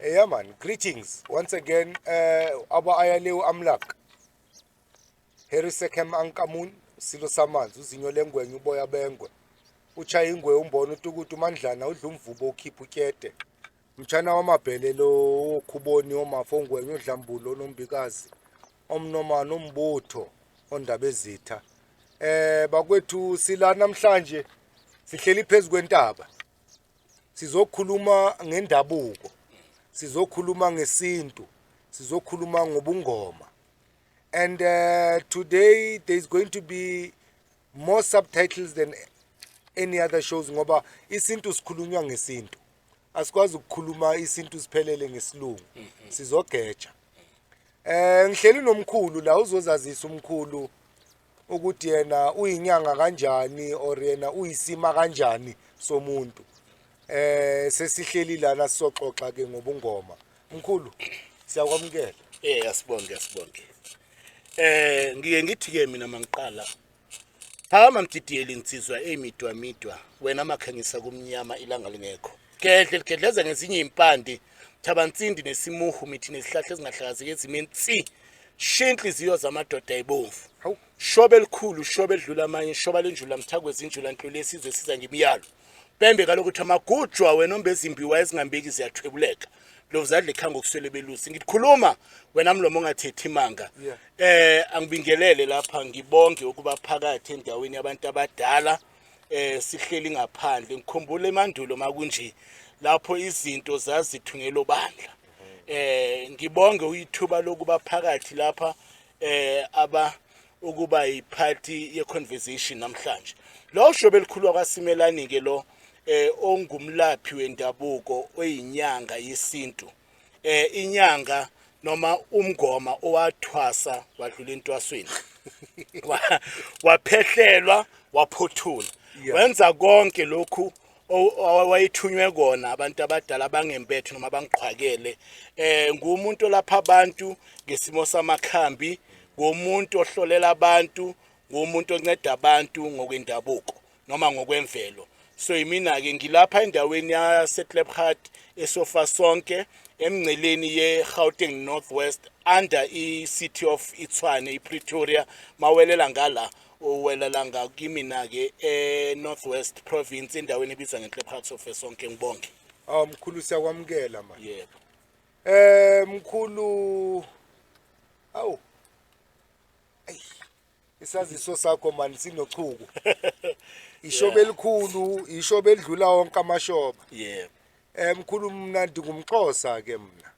Yeah, man. Greetings once again. Aba ayalew amlak. Herisekem ankamun silo samanzi uzinyo lengwenye uboya bengwe. Uchaya ingwe umbona utukutu mandlana udla umvubo ukhipha utyede. Mtshana wamabhele lo wokhuboni omafa ongwenye udlambulo nombikazi. Omnomano ombutho ondaba ezitha. Bakwethu sila namhlanje sihleli phezulu kwentaba. Sizokhuluma ngendabuko. Sizokhuluma ngesintu, sizokhuluma ngobungoma. And today there's going to be more subtitles than any other shows ngoba isintu sikhulunywa ngesintu. Asikwazi ukukhuluma isintu siphelele ngesilungu. Sizogeja. Ngihleli nomkhulu la uzozazisa umkhulu ukuthi yena uyinyanga kanjani or yena uyisima kanjani somuntu. Sesihleli lana sizoxoxa ke ngobungoma. Mkhulu siyakwamukela. Asibonge. Ngiye ngithi ke mina mangiqala. Phakama mdidiyeli insizwa emidwa wena makhangisa kumnyama ilanga lingekho. Gedleza ngezinye impande thabansindi nesimuhu mithi nesihlahla ezingahlakazeki ezimentsi. Shenhliziyo zamadoda ayibomvu. Shobe elikhulu, shobe edlula amanye, shoba lenjula mthakwe zinjula nhlolo lesizwe siza ngimiyalo. Pembe kaloku ukuthi amagujwa wena ombezimbiwa ezingambeki ziyathwebuleka. Lo zadle khanga okuswele belusi. Ngikhuluma wena mlomo ongathethi imanga. Angibingelele lapha ngibonge ukuba phakathi endaweni yabantu abadala sihleli ngaphandle. Ngikhumbula emandulo makunje lapho izinto zazithungelo bandla. Ngibonge uyithuba lokuba phakathi lapha aba ukuba yiphathi ye conversation namhlanje. Lo shobe elikhulu kwaSimelani ke lo ongumlaphi wendabuko oyinyanga yesintu. Inyanga noma umngoma owathwasa wadlula entwasweni. Waphehlelwa waphothula. Wenza konke lokhu wayithunywe kona abantu abadala bangempethu noma bangiqhwakele. Ngumuntu lapha abantu ngesimo samakhambi, ngumuntu ohlolela abantu, ngumuntu onceda abantu ngokwendabuko noma ngokwemvelo. So imina ke ngilapha endaweni yaseKlipgat esofa sonke emngceleni yeGauteng Northwest under iCity of Tshwane iPretoria mawelela ngala owelela ngakimina ke Northwest Province endaweni ebizwa ngeKlipgat sofa sonke ngibonge. Mkhulu siyakwamukela manje. Yebo. Mkhulu isaziso sakho manje sinochuku. Ishobe elikhulu, ishobe edlula wonke amashoba. Yebo. Mkhulu mina ndingumXhosa ke mina.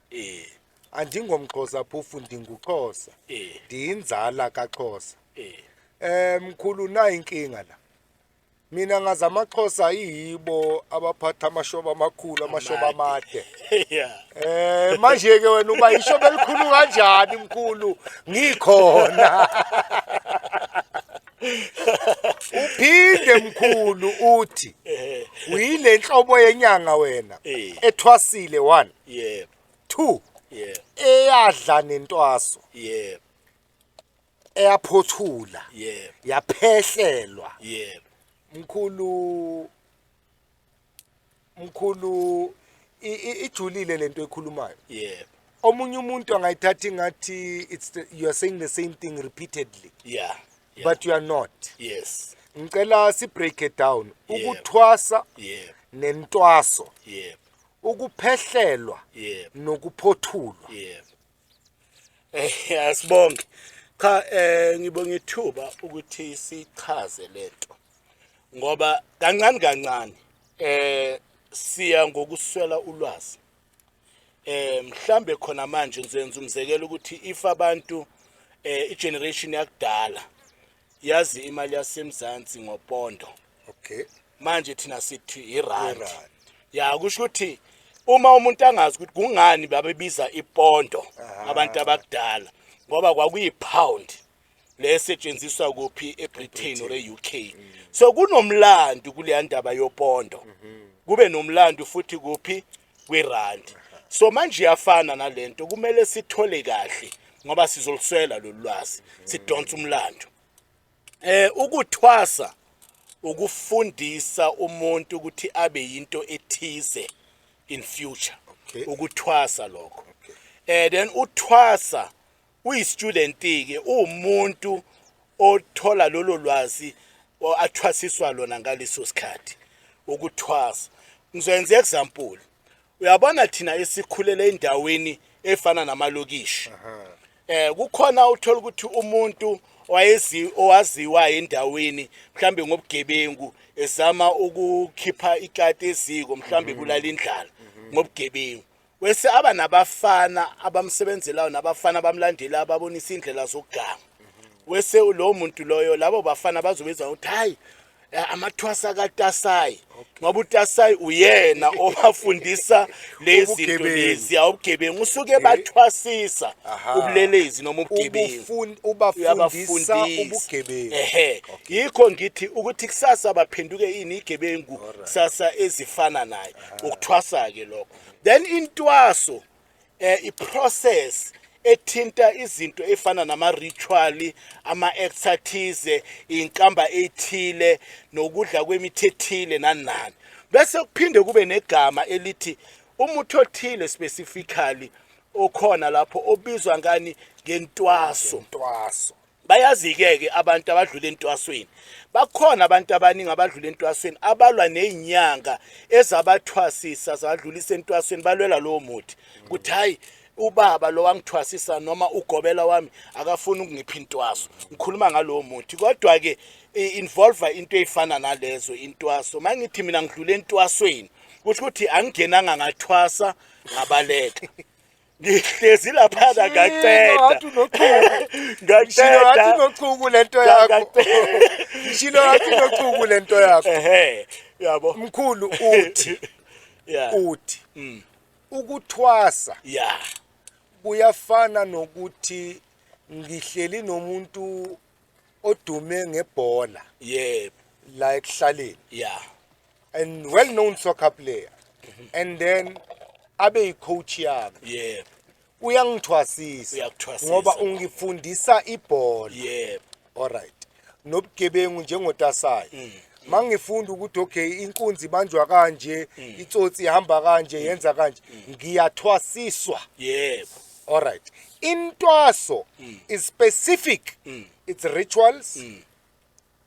AndingomXhosa phofu ndinguXhosa. Ndiyinzala kaXhosa. Mkhulu na inkinga la. Mina ngaza amaXhosa yibo abaphatha amashoba amakhulu, amashoba amade. Manje ke wena uba ishobe elikhulu kanjani mkhulu? Ngikhona. Uphinde mkhulu uthi uyile nhlobo yenyanga wena ethwasile 1. Yebo. 2. Yebo. Eyadla nentwaso. Yebo. Eyaphothula. Yebo. Yaphehlelwa. Yebo. Mkhulu ijulile lento ekhulumayo. Yebo. Omunye umuntu angayithatha ngathi you are saying the same thing repeatedly. Yeah. But you are not. Yes. Ngicela si break it down. Ukuthwasa nentwaso. Yebo. Ukuphehlelwa nokuphothulwa. Yebo. Asibonge. Cha ngibonga ithuba ukuthi sichaze lento. Ngoba kancane siya ngokuswela ulwazi. Mhlambe khona manje ngizenza umzekelo ukuthi if abantu igeneration yakudala yazi imali yasemzansi ngopondo. Okay. Manje thina sithi irand. ya kusho ukuthi uma umuntu angazi ukuthi kungani babebiza ipondo abantu abakudala ngoba kwakuyipound lesetshenziswa kuphi eBritain or eUK so kunomlando kuleya ndaba yopondo kube nomlando futhi kuphi kweRand so manje yafana nalento kumele sithole kahle ngoba sizoluswela lolwazi sidonsa umlando ukuthwasa ukufundisa umuntu ukuthi abe yinto ethize in future ukuthwasa lokho then uthwasa uyistudent ke umuntu othola lolo lwazi athwasiswa lona ngaleso sikhathi ukuthwasa ngizoyenza example uyabona thina esikhulele endaweni efana namalokishi kukhona uthola ukuthi umuntu owaziwa endaweni mhlambe ngobugebengu ezama ukukhipha ikati eziko mhlambe kulala indlala ngobugebengu wese aba nabafana abamsebenzelayo nabafana bamlandela ababonisa indlela zokuganga wese lo muntu loyo labo bafana bazobeza ukuthi hayi amathwasa kaTasayi ngoba uTasayi uyena obafundisa lezi zinto lezi awubugebengu usuke bathwasisa ubulelezi noma ubugebengu ubafundisa ubugebengu yikho ngithi ukuthi kusasa baphenduke ini igebengu kusasa ezifana naye ukuthwasa ke lokho then intwaso iprocess ethinta izinto efana nama-ritual ama-acts inkamba ethile nokudla kwemithi ethile nani bese kuphinde kube negama elithi umuthi othile specifically okhona lapho obizwa ngani ngentwaso bayazi-ke abantu abadlula entwasweni bakhona abantu abaningi abadlula entwasweni abalwa nezinyanga ezabathwasisa zabadlulisa entwasweni balwela lowo muthi ukuthi hayi ubaba lo wangithwasisa noma ugobela wami akafuni ukungipha intwaso ngikhuluma ngalowo muthi kodwa ke involve into efana nalezo intwaso mangithi mina ngidlule entwasweni kusho ukuthi angingenanga ngathwasa ngabaleka ngihlezi lapha ngaceda ngishilo ngathi nochuku lento yakho ngishilo ngathi nochuku lento yakho yabo mkhulu uthi ukuthwasa kuyafana nokuthi ngihleli nomuntu odume ngebhola la ekuhlaleni and well known soccer player and then abe yicoach yami uyangithwasisa ngoba ungifundisa ibhola alright nobugebengu njengoTasayi mangifunda ukuthi okay inkunzi banjwa kanje itsotsi ihamba kanje yenza kanje ngiyathwasiswa alright intwaso is specific it's rituals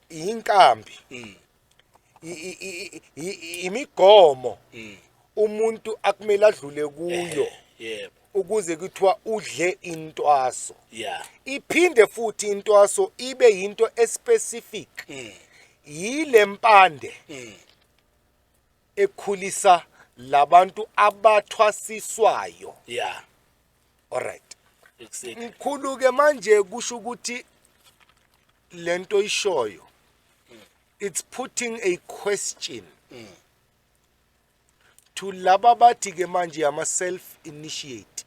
inkambi imigomo umuntu akumele adlule kuyo ukuze kuthiwa udle intwaso iphinde futhi intwaso ibe yinto especific yile mpande ekhulisa labantu abathwasiswayo alright mkhulu ke manje kusho ukuthi lento ishoyo it's putting a question to laba bathi ke manje ama self initiate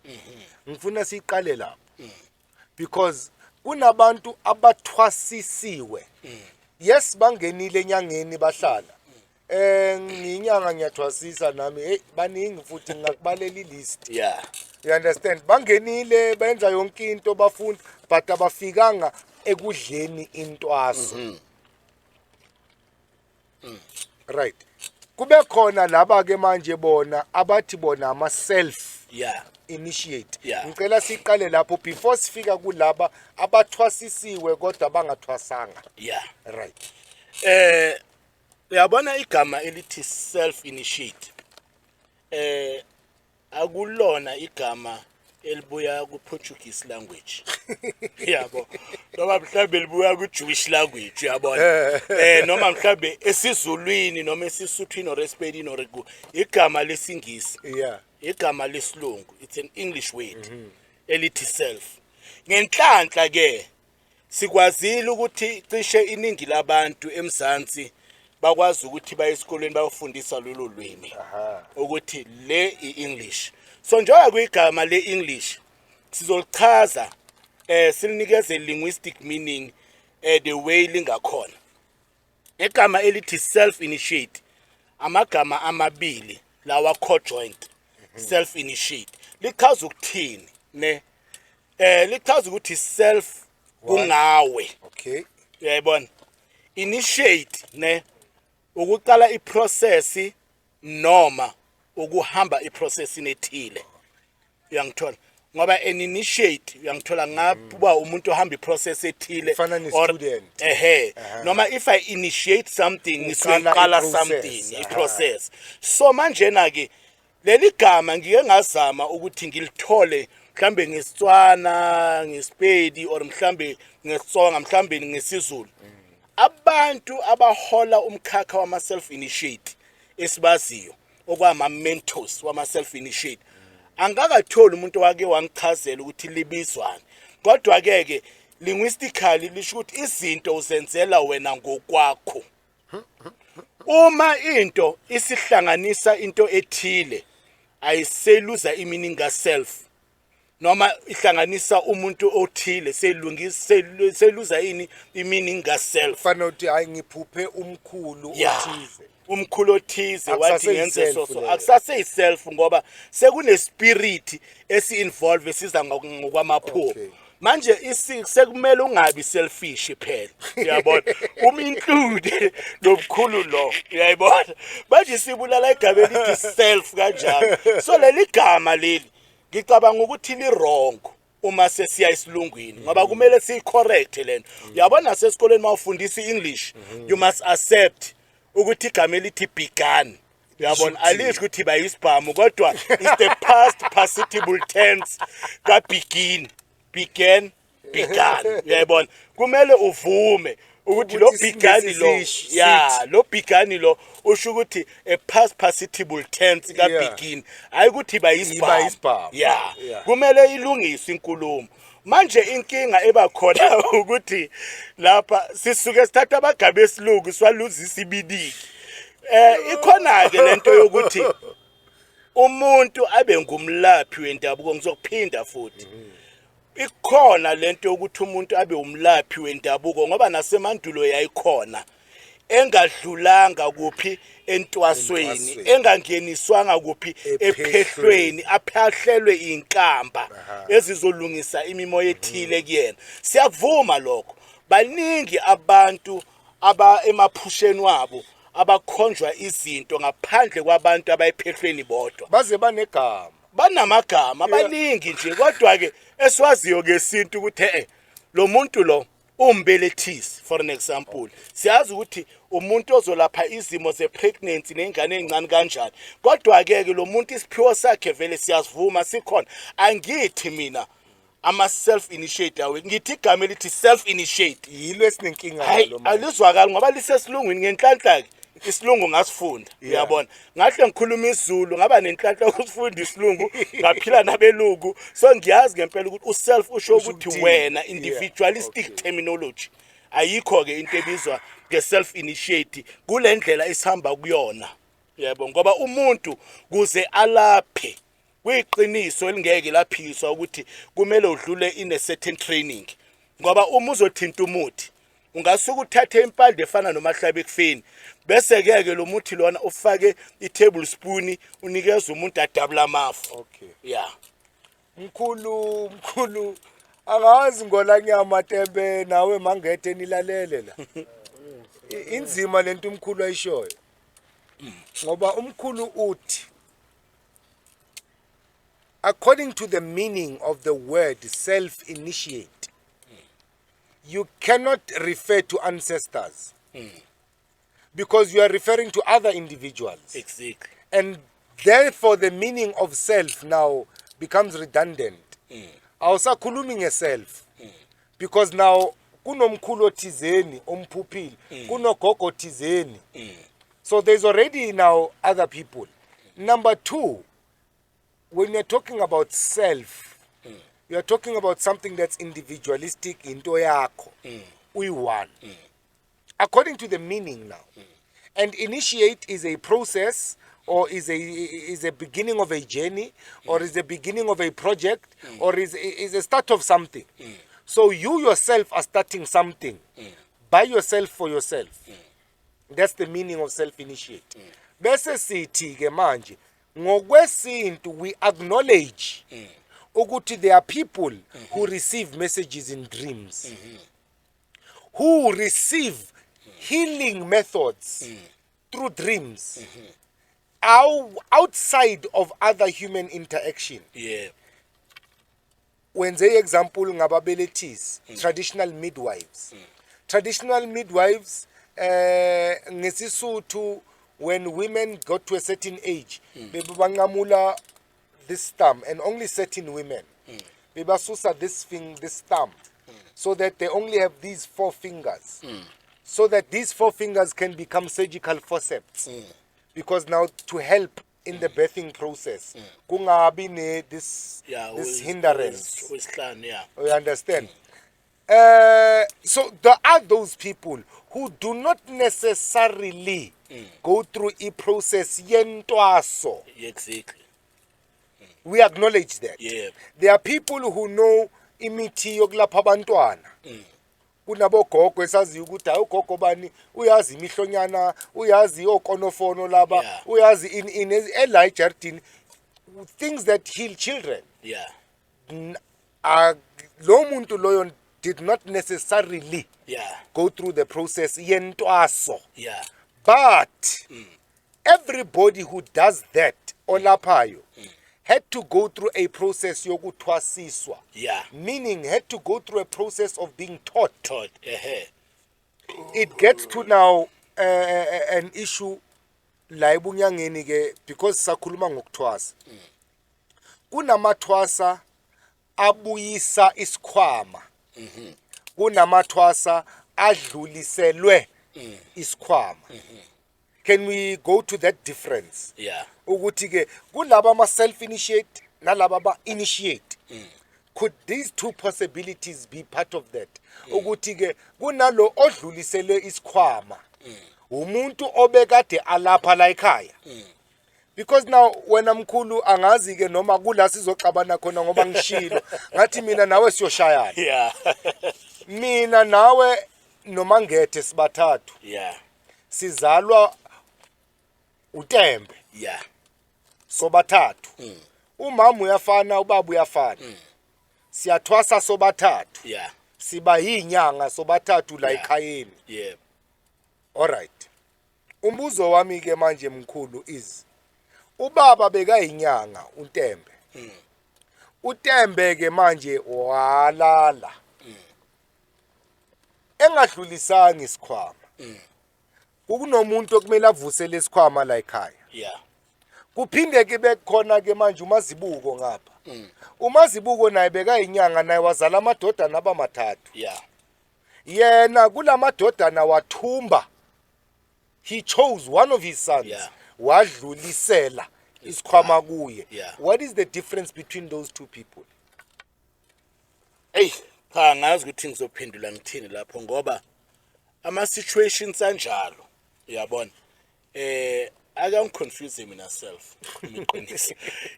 ngifuna siqale lapho because kunabantu abathwasisiwe yes bangenile enyangeni bahlala nginyanga ngiyathwasisa nami hey baningi futhi ngakubalela ilist you understand bangenile benza yonke into bafunda but abafikanga ekudleni intwaso right kube khona laba ke manje bona abathi bona ama self initiate ngicela siqale lapho before sifika kulaba abathwasisiwe kodwa bangathwasanga right uyabona igama elithi self initiate akulona igama elibuya ku Portuguese language yabo noma mhlambe libuya ku Jewish language uyabona noma mhlambe esizulwini noma esisuthwini or eSpedini or igama lesingisi igama lesilungu it's an English word elithi self ngenhlanhla ke sikwazile ukuthi cishe iningi labantu eMzansi bakwazi ukuthi baye esikolweni bayofundisa lolu lwimi aha ukuthi le i-English. So njengoba kuyigama le-English sizolichaza silinikeze linguistic meaning the way lingakhona. Igama elithi self initiate amagama amabili lawa co-joint self initiate lichaza ukuthini ne lichaza ukuthi self kungawe. okay Uyayibona? Initiate ne ukuqala iprocess noma ukuhamba iprocess nethile. Uyangithola? Ngoba an initiate uyangithola ngaba umuntu ohamba iprocess ethile Fana ne-student. noma if I initiate something Uqala ngisuqala i-process. something i-process. So manje na ke leli gama ngike ngazama ukuthi ngilithole mhlambe ngeSitswana, ngeSpedi or mhlambe ngeSonga, mhlambe ngeSizulu. Abantu abahola umkhakha wama self initiate esibaziyo okwama mentors wama self initiate angakatholi umuntu wake wangichazela ukuthi libizwane. Kodwa ke linguistically lisho ukuthi izinto uzenzela wena ngokwakho. Uma into isihlanganisa into ethile ayiseluza imeaning ka self noma ihlanganisa umuntu othile seluza ini imeaning ka self. fana uthi hayi ngiphuphe umkhulu othize Umkhulu othize wathi Akusase ngenze yi-self so leyo. akusase iself ngoba sekune spirit esi-involve siza ngokwamapho. Okay. Manje sekumele ungabi selfish phela uyabona include lomkhulu lo uyayibona manje sibulala igama elithi self kanjalo. So leli gama leli ngicabanga ukuthi li wrong uma sesiya esilungwini ngoba kumele siyicorrect lento. Uyabona sesikoleni mawufundisa iEnglish you must accept ukuthi igama elithi began uyabona alisho ukuthi bayisibhamu kodwa is the past participle tense ka begin began uyayibona kumele uvume ukuthi lo began lo lo began lo usho ukuthi a past participle tense ka begin hayi ukuthi bayisibhamu kumele ilungiswe inkulumo. Manje inkinga ebakhona ukuthi lapha sisuke sithatha abagaba esilungu swaluzisa ibidiki. Ikhona ke lento yokuthi umuntu abe ngumlaphi wendabuko ngizokuphinda futhi. Ikhona lento yokuthi umuntu abe umlaphi wendabuko ngoba nasemandulo yayikhona engadlulanga kuphi entwasweni engangeniswanga kuphi ephehlweni aphahlelwe inkamba ezizolungisa imimoya ethile kuyena. Siyakuvuma lokho baningi abantu aba emaphusheni wabo abakhonjwa izinto ngaphandle kwabantu abayiphehlweni bodwa baze banegama banamagama abaningi nje kodwa ke esiwaziyo ngesintu ukuthi lo muntu lo umbelethisi for an example siyazi ukuthi umuntu ozolapha izimo zepregnancy nengane encane kanjani kodwa ke lo muntu isiphiwo sakhe vele siyasivuma sikhona. Angithi mina ama self initiate awe ngithi igama elithi self initiate yilo esinenkinga ngalo manje alizwakala ngoba lisesilungwini ngenhlanhla isilungu ngasifunda uyabona ngahle ngikhuluma isiZulu ngaba nenhlanhla ukufunda isilungu ngaphila nabelungu so ngiyazi ngempela ukuthi uself usho ukuthi wena individualistic terminology ayikho ke into ebizwa nge-self initiate kule ndlela isihamba kuyona yebo ngoba umuntu kuze alaphe kuyiqiniso elingeke laphiswa ukuthi kumele udlule in a certain training ngoba uma uzothinta umuthi ungasuka uthathe impande efana nomahlabe ekufeni bese ke lo muthi lona ufake i-tablespoon unikeza umuntu adabula amafu. Okay mkhulu angazi ngola nyama tembe nawe mangethe nilalele la inzima lento umkhulu ayishoyo ngoba umkhulu uthi according to the meaning of the word self initiate you cannot refer to ancestors because you are referring to other individuals. Exactly. And therefore the meaning of self now becomes redundant. Awusakhulumi ngeself because now kunomkhulu othizeni omphuphile kunogogo othizeni so there's already now other people. Number two, when you're talking about self you're talking about something that's individualistic into yakho uyi-one according to the meaning now And initiate is a process, or is a beginning of a journey, or is the beginning of a project, or is a start of something. So you yourself are starting something by yourself for yourself. That's the meaning of self-initiate. Bese sithi ke manje ngokwesintu we acknowledge ukuthi there are people who receive messages in dreams, who receive healing methods through dreams, outside of other human interaction. Yeah. Wenze example ngababelethisi, traditional midwives. Traditional midwives ngesisuthu, when women got to a certain age, bebanqamula this thumb, and only certain women bebasusa this thumb, so that they only have these 4 fingers, so that these 4 fingers can become surgical forceps, because now to help in the birthing process kungabi this hindrance. You understand? So there are those people who do not necessarily go through a process yentwaso. Exactly. We acknowledge that. Yeah. There are people who know imithi yokulapha abantwana. Kunabogogo esaziyo ukuthi hayi ugogo bani uyazi imihlonyana, uyazi okonofono laba, uyazi in Elijah things that heal children. Yeah. Lo muntu loyo did not necessarily go through the process yentwaso. Yeah. But everybody who does that olaphayo had to go through a process yokuthwasiswa. Yeah. Meaning had to go through a process of being taught. It gets to now an issue la ebunyangeni ke, because sakhuluma ngokuthwasa. Kunamathwasa abuyisa isikhwama. Kunamathwasa adluliselwe isikhwama. Can we go to that difference? Yeah. Ukuthi ke kulaba ama self initiate nalaba ba initiate. Could these two possibilities be part of that? Ukuthi ke kunalo odluliselwe isikhwama, umuntu obekade alapha la ekhaya. Because now wena mkhulu angazi ke noma kula sizoxabana khona ngoba ngishilo ngathi mina nawe siyoshayana. Yeah. Mina nawe noma ngethe sibathathu. Yeah. Sizalwa uTembe. Yeah. Sobathathu. Umama uyafana, ubaba uyafana. Siyathwasa sobathathu. Yeah. Siba yinyanga sobathathu la ekhayeni. Yeah. All right. Umbuzo wami ke manje mkhulu is ubaba bekayinyanga uTembe. uTembe ke manje walala. Engadlulisanga isikhwama. Kunomuntu okumele avuse lesikhwama la ekhaya. Yeah. Kuphinde ke bekhona ke manje uMazibuko ngapha. uMazibuko naye bekayinyanga, naye wazala amadodana abamathathu. Yeah. Yena kulamadodana wathumba. He chose one of his sons. Yeah. Wadlulisela isikhwama kuye. Yeah. What is the difference between those two people? Hey, cha ngazi ukuthi ngizophendula ngithini lapho ngoba ama situations anjalo uyabona. I'm confusing myself.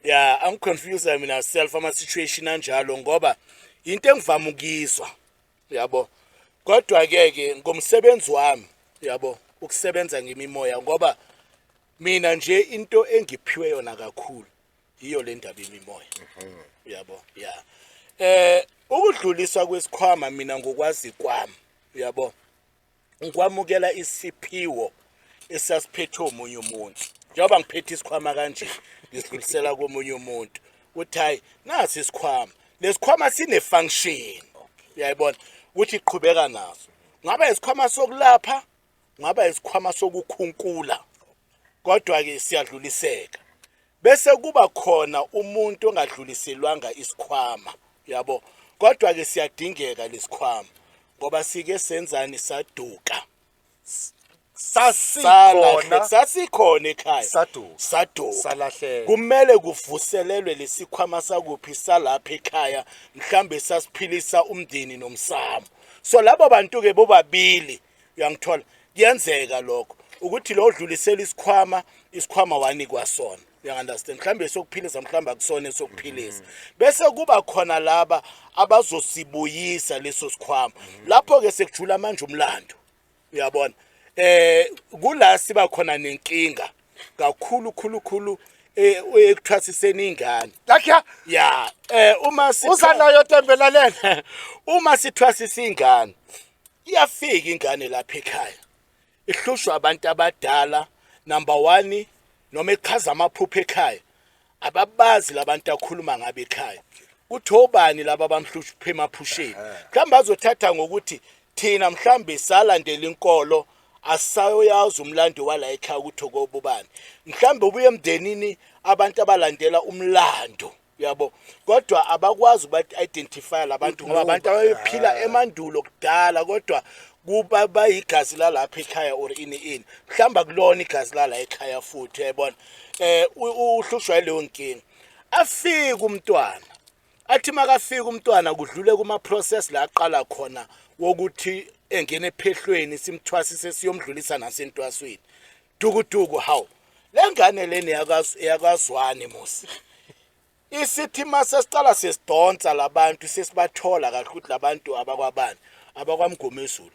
Yeah, I'm confusing myself ama situation anjalo ngoba into engivama ukizwa yabo. Kodwa ke ngomsebenzi wami yabo ukusebenza ngemimoya ngoba mina nje into engiphiwe yona kakhulu iyo le ndaba yemimoya. Yabo. Yeah. Ukudluliswa kwesikhwama mina ngokwazi kwami yabo. Ngikwamukela isiphiwo esasiphethe omunye umuntu. Njengoba ngiphethe isikhwama kanje ngisidlulisela komunye umuntu. Uthi hayi nasi isikhwama. Lesikhwama sine function. Uyayibona ukuthi iqhubeka naso. Ngaba isikhwama sokulapha, ngaba isikhwama sokukhunkula. Kodwa ke siyadluliseka. Bese kuba khona umuntu ongadluliselwanga isikhwama, yabo. Kodwa ke siyadingeka lesikhwama ngoba sike senzani saduka. Sasikhona ekhaya. Saduka. Salahleka. Kumele kuvuselelwe lesikhwama sakuphi salapha ekhaya, mhlambe sasiphilisa umndeni nomsamo. So labo bantu ke bobabili uyangithola kuyenzeka lokho. ukuthi lo odlulisela isikhwama wani kwasona. You understand? Mhlambe sokuphilisa mhlamba kusona sokuphilisa. Bese kuba khona laba abazosibuyisa leso sikhwama. Lapho ke sekujula manje umlando. Uyabona? Kula siba khona nenkinga kakhulu ekuthwasiseni ingane. Lakha Yeah, uma usanayo tembelalene. uma sithwasisa ingane iyafika ingane lapha ekhaya. Ihlushwa abantu abadala number 1 noma echaza amaphupho ekhaya. Ababazi labantu akhuluma ngabe ekhaya. Uthi obani laba abamhlushwa emaphusheni. Mhlawumbe azothatha ngokuthi thina mhlambe salandela inkolo asayoyazi umlando wala ekhaya ukuthi okobubani. Mhlambe ubuye emndenini abantu abalandela umlando. Yabo kodwa abakwazi ukuthi identify labantu ngoba abantu ababephila emandulo kudala kodwa kuba bayigazi lalapha ekhaya or ini mhlamba kulona igazi lala ekhaya futhi uyabona uhlushwa leyo nkingi afika umntwana athi makafika umntwana kudlule kuma process la aqala khona wokuthi engene ephehlweni simthwasise siyomdlulisa nasentwasweni dukuduku hawo lengane leni yakazwane musi isithi mase sicala sesidonsa labantu sesibathola kahle ukuthi labantu abakwabani abakwamgomezulu.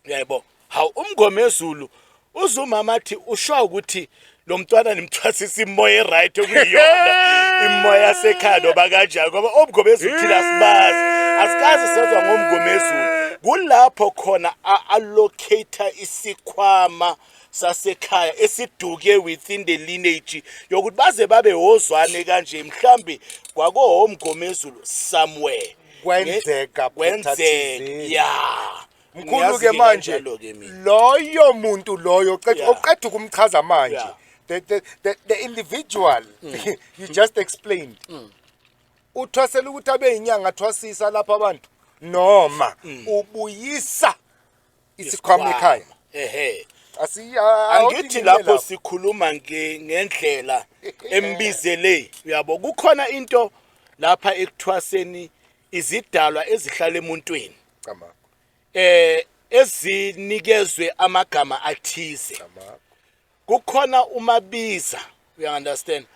Yebo hawu umgomezulu uzumama athi usho ukuthi lo mntwana nimthwasisa imoya eright okuyiyona imoya yasekhaya noba kanjani ngoba umgomezulu thina sibazi asikazi sezwa ngomgomezulu kulapho khona allocate isikhwama sasekhaya esiduke within the lineage yokuthi baze babe hozwane kanje mhlambi kwako umgomezulu somewhere Kwenzeka yeah. Mkhulu ke manje loyo muntu loyo oqeda ukumchaza manje the individual you just explained uthwasela ukuthi abe inyanga athwasisa lapha abantu noma ubuyisa isikhwama ekhaya angithi lapho sikhuluma ngendlela embizele uyabo kukhona into lapha ekuthwaseni izidalwa ezihlala emuntwini ezinikezwe amagama athize kukhona umabiza you understand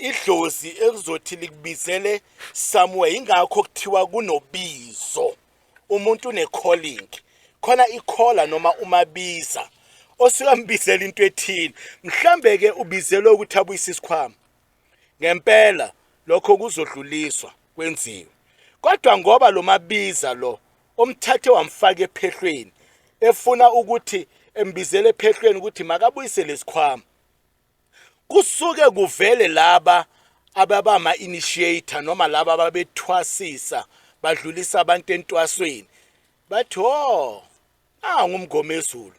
idlozi elizothi likubizele somewhere ingakho kuthiwa kunobizo umuntu une calling khona ikhola noma umabiza osukambizela into ethile mhlambe ke ubizelwe ukuthi abuyise isikhwama ngempela lokho kuzodluliswa kwenziwe kodwa ngoba lo mabiza lo omthathe wamfaka ephehlweni efuna ukuthi embizele ephehlweni ukuthi makabuyise lesikhwama kusuke kuvele laba ababama initiator noma laba ababethwasisa badlulisa abantu entwasweni bathi ngumgomezulu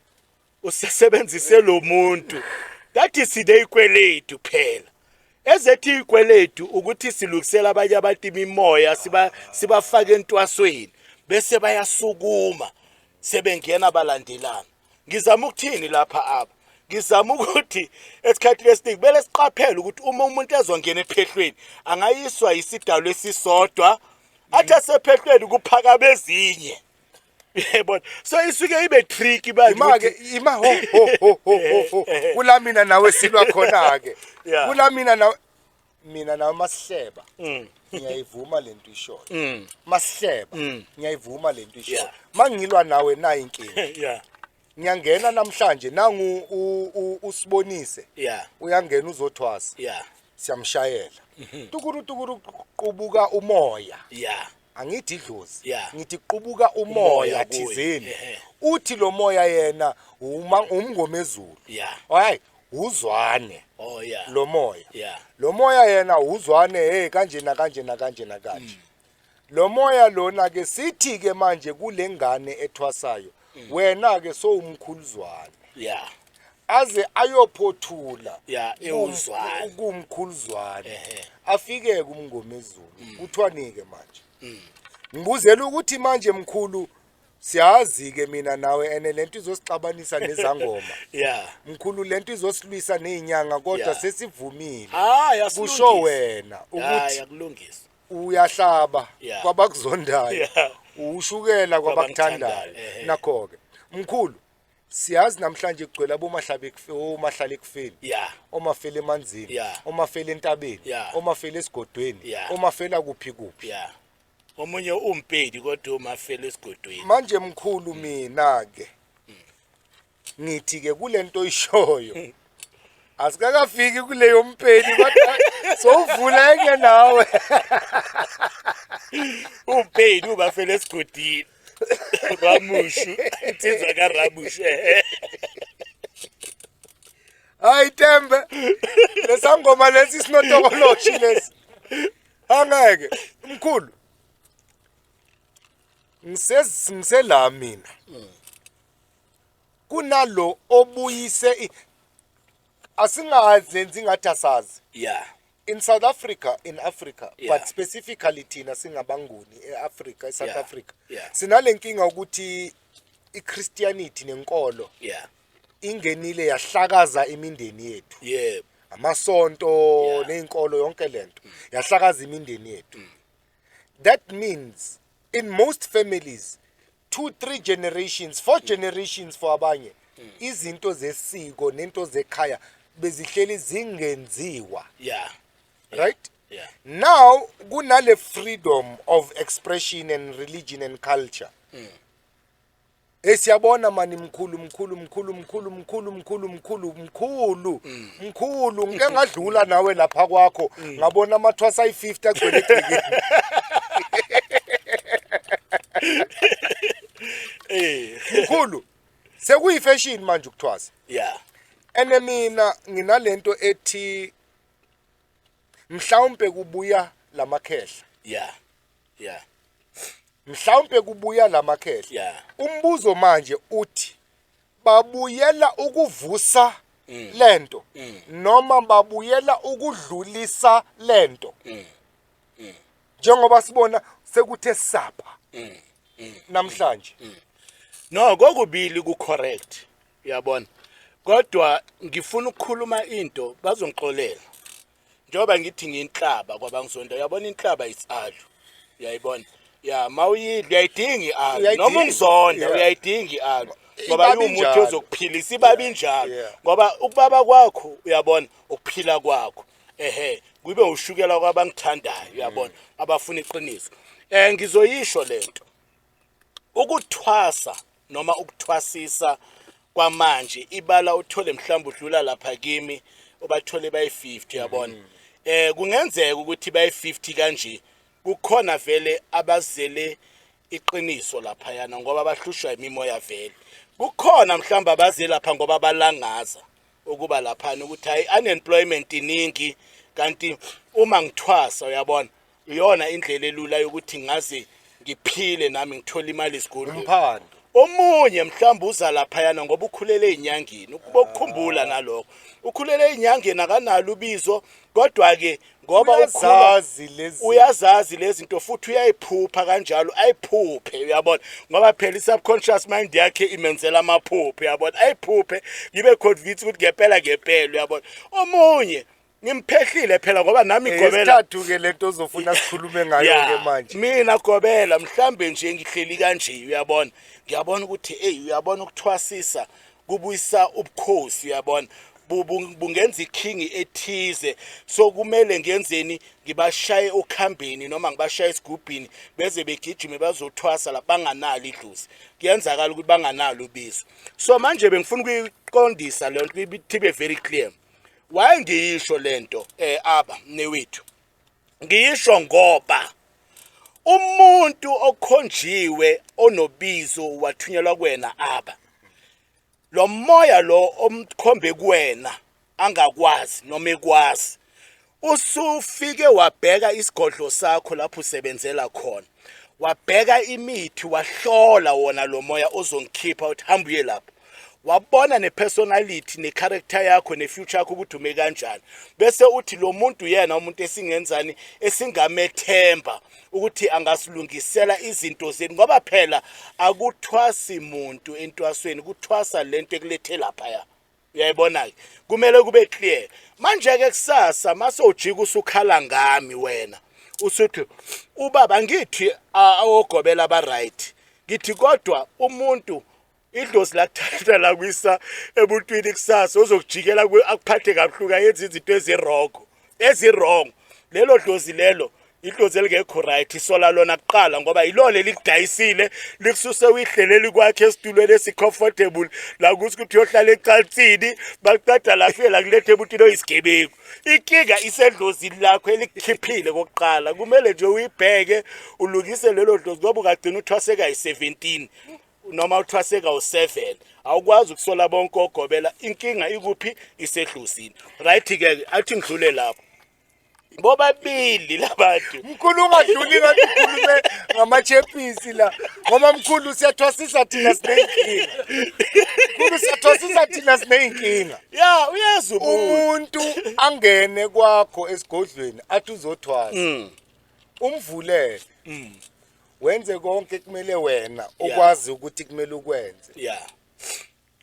usesebenzise lo muntu that is ikweletu phela ezethi ikweletu ukuthi silukisela abanye abantu imimoya sibafaka entwasweni bese bayasukuma sebengena abalandelana ngizama ukuthini lapha apha ngizama ukuthi esikhathi lesiningi bele siqaphele ukuthi uma umuntu ezongena ephehlweni angayiswa isidalo esisodwa athi asephehlweni kuphaka bezinye yebona so isuke ibe tricky manje kula mina nawe silwa khona ke kula mina nawe masihleba ngiyayivuma lento ishona masihleba ngiyayivuma lento ishona mangilwa nawe na inkinga ngiyangena namhlanje nangu usibonise uyangena uzothwasa siyamshayela tukuru qubuka umoya angithi idlozi ngithi qubuka umoya thizeni uthi lo moya yena umngomezulu hayi uzwane lo moya yena uzwane kanje kanje lo moya lona ke sithi ke manje kulengane ethwasayo wena ke so umkhuluzwane aze ayophothula euzwane ukumkhuluzwane afike kumngomezulu kuthwani ke manje ngibuzela ukuthi manje mkhulu siyazi ke mina nawe ene lento izosixabanisa nezangoma mkhulu lento izosilwisa nezinyanga kodwa sesivumile kusho wena ukuthi yakulungisa uyahlaba kwabakuzondayo ushukela kwabakuthandayo nakho ke mkhulu siyazi namhlanje kugcwele omahlala ekufeni yeah omafela emanzini Yeah. omafela entabeni Yeah. omafela esigodweni Yeah. omafela kuphi kuphi yeah omunye umpedi kodwa umafela esigodweni manje mkhulu mina ke ngithi ke kulento oyishoyo asikakafiki kuleyo mpedi kodwa sowuvula enye nawe umpedi umafela esigodini Ramushu insizwa kaRamushu hayi Tembe lesangoma lesi sinotokoloshi lesi angeke mkhulu ngisela mina kunalo obuyise asingazenzi ngathi asazi yeah in South Africa in Africa Yeah. but specifically thina singabanguni eAfrica eSouth Yeah. Africa Yeah. sinalenkinga ukuthi iChristianity nenkolo yeah ingenile yahlakaza imindeni yethu yeah amasonto Yeah. nezinkolo yonke lento yahlakaza imindeni yethu that means in most families 2-3 generations 4 generations for abanye izinto zesiko nento zekhaya bezihleli zingenziwa yeah right yeah now kunale freedom of expression and religion and culture esiyabona mani mkhulu ngike ngadlula nawe lapha kwakho ngabona amathwasa ayi50 agcwele egcikeni mkhulu sekuyifashion manje ukuthwasa yeah ene mina nginalento ethi mhlawumbe kubuya lamakhehla yeah yeah mhlawumbe kubuya lamakhehla yeah umbuzo manje uthi babuyela ukuvusa lento noma babuyela ukudlulisa lento njengoba sibona sekuthe sapha namhlanje no kokubili ku correct uyabona kodwa ngifuna ukukhuluma into bazongixolela njoba ngithi nginhlaba kwabangizonda uyabona inhlaba isalu uyayibona ya mawuyidla uyayidinga ialu Uyayidinga, noma ungizonda yeah. uyayidinga ialu ngoba Ibabi iwumuthi njalo. ozokuphilisa ibabi njalo Yeah. ngoba ukubaba kwakho uyabona ukuphila kwakho kube ushukela kwabangithandayo uyabona abafuna iqiniso ngizoyisho lento ukuthwasa noma ukuthwasisa kwamanje ibala uthole mhlawumbe udlula lapha kimi obathole bayi50 uyabona kungenzeka ukuthi bayi50 kanje kukhona vele abazele iqiniso lapha yana ngoba bahlushwa imimoya vele kukhona mhlawumbe abazele lapha ngoba balangaza ukuba lapha ukuthi hayi unemployment iningi kanti uma ngithwasa uyabona iyona indlela elula yokuthi ngaze ngiphile nami ngithola imali esigodlweni umphando omunye mhlawumbe uza lapha yana ngoba ukhulele ezinyangeni ukuba ukukhumbula nalokho ukhulele ezinyangeni akanalo ubizo kodwa ke ngoba ukhula uyazazi lezi zinto futhi uyayiphupha kanjalo ayiphuphe uyabona ngoba phela i-subconscious mind yakhe imenzela amaphupho uyabona ayiphuphe ngibe convinced ukuthi ngempela uyabona omunye ngimphehlile phela ngoba nami igobela esithathu ke lento ozofuna sikhulume ngayo ke manje mina gobela mhlambe nje ngihleli kanje uyabona ngiyabona ukuthi uyabona ukuthwasisa kubuyisa ubukhosi uyabona bungenza ikhingi ethize so kumele ngenzeni ngibashaye okhambeni noma ngibashaye isigubhini beze begijime bazothwasa la banganalo idlozi kuyenzakala ukuthi banganalo ubizo so manje bengifuna ukuyiqondisa le nto ibe very clear why ngiyisho lento aba newethu ngiyisho ngoba umuntu okhonjiwe onobizo wathunyelwa kuwena aba lo moya lo omkhombe kuwena angakwazi noma ekwazi usufike wabheka isigodlo sakho lapho usebenzela khona wabheka imithi wahlola wona lo moya ozongikhipha uthi hambuye lapho wabona nepersonality necharacter yakho nefuture yakho ukuthi ume kanjani bese uthi lo muntu yena umuntu esingenzani esingamethemba ukuthi angasilungisela izinto zeni ngoba phela akuthwasi umuntu entwasweni kuthwasa lento ekulethe lapha ya uyayibona ke kumele kube clear manje ke kusasa mase ujika usukhala ngami wena usuthi ubaba ngithi awogobela ba right ngithi kodwa umuntu idlozi lakuthatha la kwisa ebuntwini kusasa uzokujikela akuphathe kabuhluka yenza izinto ezirong lelo dlozi lelo idlozi elingekho right isola lona kuqala ngoba yilole likudayisile likususe uyihleleli kwakhe esitulweni esicomfortable la ukuthi uyohlala ecansini baqeda lafela kulethe ebuntwini oyisigebengu inkinga isedlozini lakho elikhiphile kokuqala kumele nje uyibheke ulungise lelo dlozi ngoba ungagcina uthwaseka yi17 noma uthwaseka u7 awukwazi ukusola bonke ogobela inkinga ikuphi isedlozini right ke athi ngidlule lapho bobabili labantu mkhulu ungadluli ngathi ukhulume ngamachepisi la ngoba mkhulu siyathwasisa thina sinenkinga mkhulu siyathwasisa thina sinenkinga ya uyazi umuntu angene kwakho esigodlweni athi uzothwasa umvulele wenze konke kumele wena okwazi ukuthi kumele ukwenze ya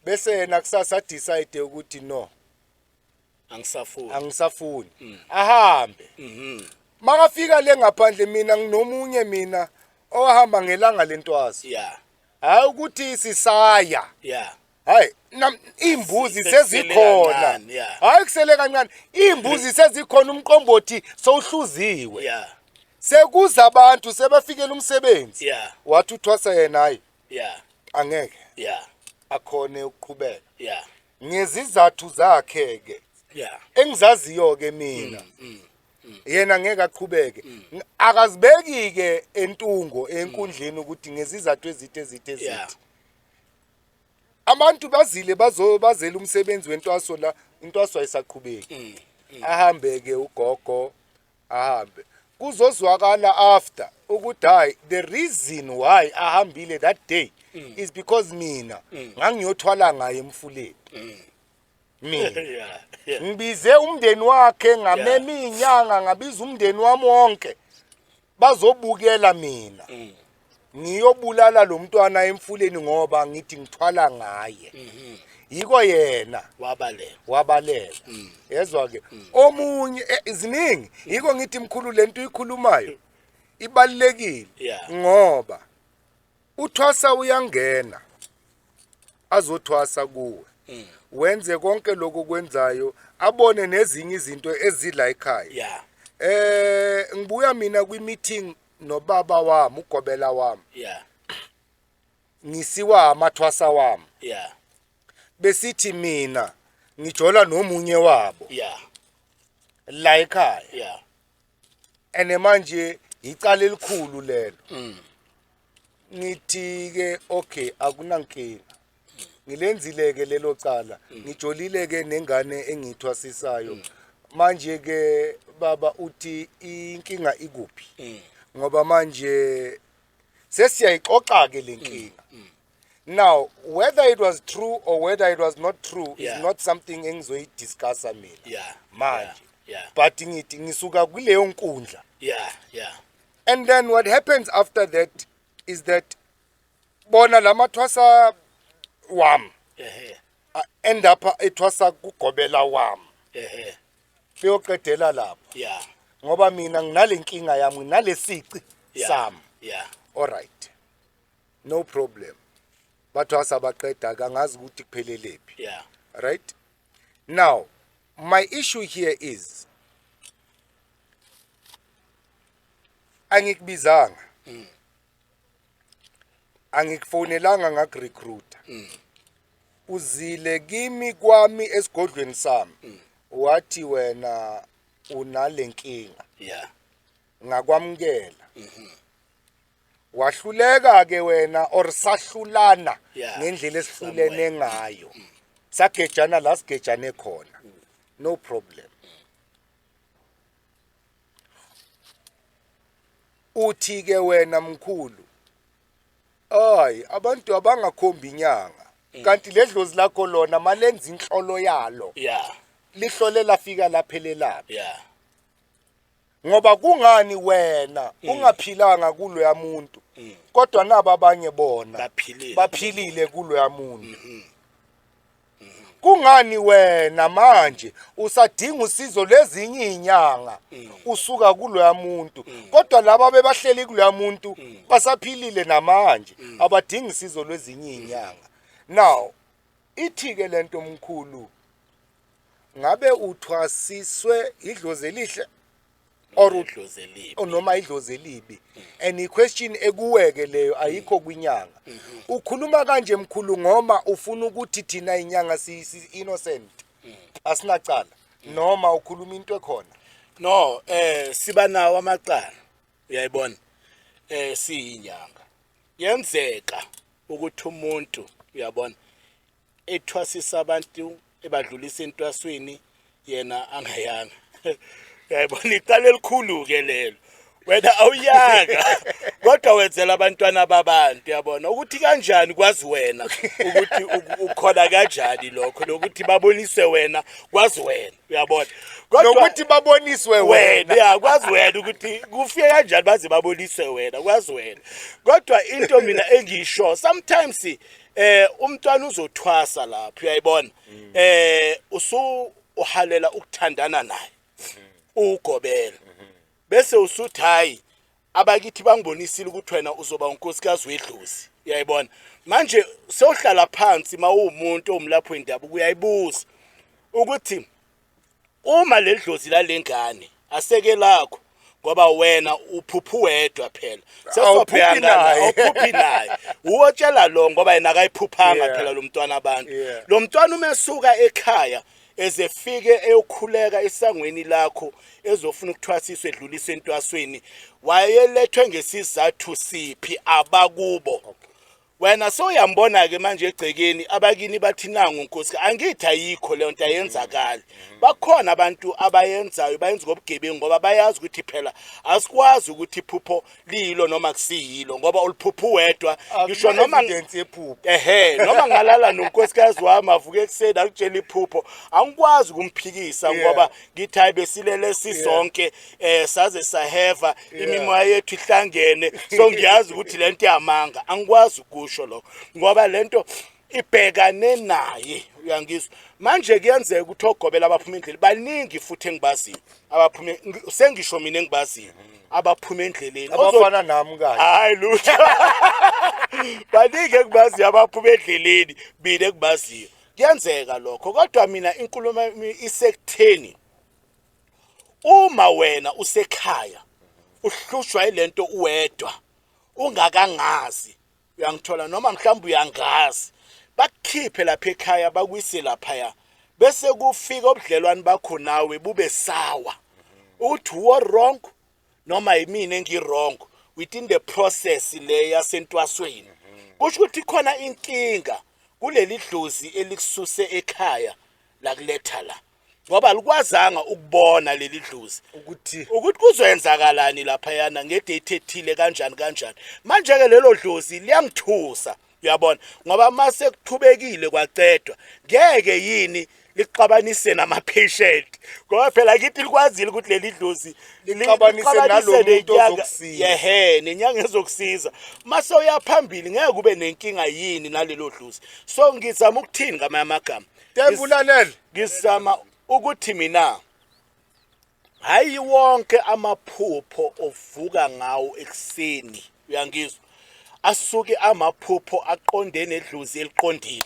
bese yena kusasa decide ukuthi no angisafuni ahambe makafika le ngaphandle mina nginomunye owahamba ngelanga lentwazi ya hayi ukuthi sisaya ya hayi imbuzi sezikhona hayi kusele kancane imbuzi sezikhona umqombothi sowuhluziwe ya sekuza abantu sebafikela umsebenzi ya wathi uthwasa yena hayi ya angeke ya akhone ukuqhubeka ya ngezizathu zakhe ke ya engizaziyo ke mina yena ngeke aqhubeke akazibeki ke entungo enkundleni ukuthi ngezizathu ezithe abantu bazile bazela umsebenzi wentwaso la intwaso ayisaqhubeki ahambe ke ugogo ahambe kuzozwakala after ukuthi hayi the reason why ahambile that day is because mina ngangiyothwala ngaye emfuleni mina ngibize umndeni wakhe ngamema inyanga ngabiza umndeni wami wonke bazobukela mina ngiyobulala lo mntwana emfuleni ngoba ngithi ngithwala ngaye yiko yena wabalela yezwa ke omunye iziningi yiko ngithi mkhulu lento ikhulumayo ibalekile ngoba uthwasa uyangena azothwasa kuwe wenze konke lokho kwenzayo abone nezinye izinto ezidla ekhaya ngibuya mina kwi-meeting nobaba wami ugobela wami ngisiwa amathwasa wami besithi mina ngijola nomunye wabo la ekhaya ene manje icala elikhulu lelo ngithi ke okay akunankinga ngilenzile ke lelo cala ngijolile ke nengane engithwasisayo manje ke baba uthi inkinga ikuphi ngoba manje sesiyayixoxa ke lenkinga now whether it was true or whether it was not true is not something engizoyidiscussa mina manje but ngithi ngisuka kuleyo nkundla and then what happens after that is that bona lamathwasa wami end up ethwasa kugobela wami beyoqedela lapho ngoba mina nginalenkinga yami nalesici sami alright no problem bathwasa baqeda kangazi ukuthi kuphelelepi right now my issue here is angikubizanga angikufonelanga ngakurecruiter uzile kimi kwami esigodlweni sami wathi wena unalenkinga ngakwamukela wahluleka ke wena or sahlulana ngendlela esihlulene ngayo sagejana la sigejane khona no problem uthi ke wena mkhulu ay abantu abangakhombi inyanga kanti ledlozi lakho lona malenza inhlolo yalo lihlole lafika laphelelaphi ngoba kungani wena ungaphilanga kulo yamuntu kodwa naba abanye bona baphilile kulo yamuntu kungani wena manje usadinga usizo lezinye inyanga usuka kulo yamuntu kodwa laba bebahleli kulo yamuntu basaphilile namanje abadinga isizo lwezinye inyanga Now ithi ke lento omkhulu ngabe uthwasiswe idlozi elihle or Idlozi elibi. noma idlozi elibi, and iquestion ekuweke leyo ayikho kwinyanga. Ukhuluma kanje mkhulu ngoma ufuna ukuthi thina inyanga si innocent asinacala noma ukhuluma into ekhona? No, siba nawo amacala. Uyayibona? Siyinyanga. Yenzeka ukuthi umuntu uyabona ethwasisa abantu ebadlulisa entwasweni yena angayanga. Uyayibona icala elikhulu ke lelo. Wena awuyanga kodwa wenzela abantwana babantu uyabona ukuthi kanjani kwazi wena ukuthi ukhona kanjani lokho lokuthi baboniswe wena kwazi wena uyabona Nokuthi baboniswe wena yakwazi wena ukuthi kufike kanjani baze baboniswe wena kwazi wena kodwa into mina engisho sometimes umntwana uzothwasa lapho uyayibona uhalela ukuthandana naye ugobela bese usuthi hayi abakithi bangibonisile ukuthi wena uzoba unkosikazi wedlozi uyayibona manje sewuhlala phansi mawumuntu omlapho indaba uyayibuza ukuthi uma ledlozi lalengane aseke lakho ngoba wena uphuphu wedwa phela awuphuphi naye uwotshela lo ngoba yena akayiphuphanga phela lo mntwana abantu lo mntwana umesuka ekhaya ezefike eyokhuleka esangweni lakho ezofuna ukuthwasiswa edlulisa entwasweni wayelethwe ngesizathu siphi abakubo wena soyambona ke manje egcekeni abakini bathi nangu Nkosi angithi ayikho leyo nto ayenzakala bakhona abantu abayenzayo bayenza ngobugebengu ngoba bayazi ukuthi phela asikwazi ukuthi iphupho lilo noma kusiyilo ngoba uliphuphu wedwa ngisho noma noma ngalala nonkosikazi wami avuke ekuseni akutshela iphupho angikwazi ukumphikisa ngoba ngithi hayi besilele sisonke saze saheva imimoya yethu ihlangene so ngiyazi ukuthi lento iyamanga angikwazi ukusho lo ngoba lento ibhekane naye uyangizwa manje kuyenzeka ukuthi ogobela abaphuma endleleni baningi futhi engibaziyo abaphuma sengisho mina engibaziyo abaphuma endleleni abafana nami kanje hayi lutho baningi engibaziyo abaphuma endleleni mina engibaziyo kuyenzeka lokho kodwa mina inkulumo isekutheni uma wena usekhaya uhlushwa ilento uwedwa ungakangazi uyangithola noma mhlawumbe uyangazi bakukhiphe lapha ekhaya bakuyise lapha bese kufika obudlelwane bakho nawe bube sawa uthi what wrong noma yimina engirong within the process le yasentwasweni kusho ukuthi khona inkinga kuleli dlozi elikususe ekhaya la kuletha la ngoba likwazanga ukubona leli dlozi ukuthi kuzoyenzakalani lapha yana ngedate ethile kanjani manje ke lelo dlozi liyangithusa uyabona ngoba mase kuthubekile kwacedwa ngeke yini liqabanise nama patient ngoba phela kithi likwazile ukuthi leli dlozi liqabanise nalomuntu ozokusiza nenyanga ezokusiza mase uyaphambili ngeke kube nenkinga yini nalelo dlozi so ngizama ukuthini ngamanye amagama Tembulalele ngizama ukuthi mina hayi wonke amaphupho ovuka ngawo ekseni uyangizwa asuke amaphupho aqondene edlozi eliqondile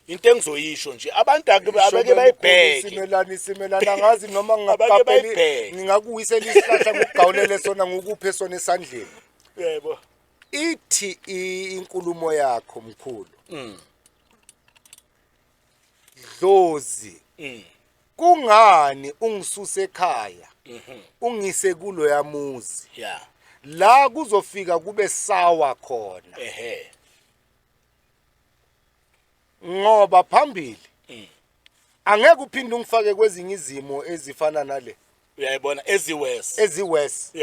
into engizoyisho nje abantu abeke bayibheke simelana ngazi noma ngingaqapheli ngingakuyisela isihlahla ngokugawulele sona ngokuphe sona esandleni yebo ithi inkulumo yakho mkhulu dlozi kungani ungisuse ekhaya ungise kulo yamuzi la kuzofika kube sawa khona ngoba phambili angeke uphinde ungifake kwezinye izimo ezifana nale uyayibona eziwest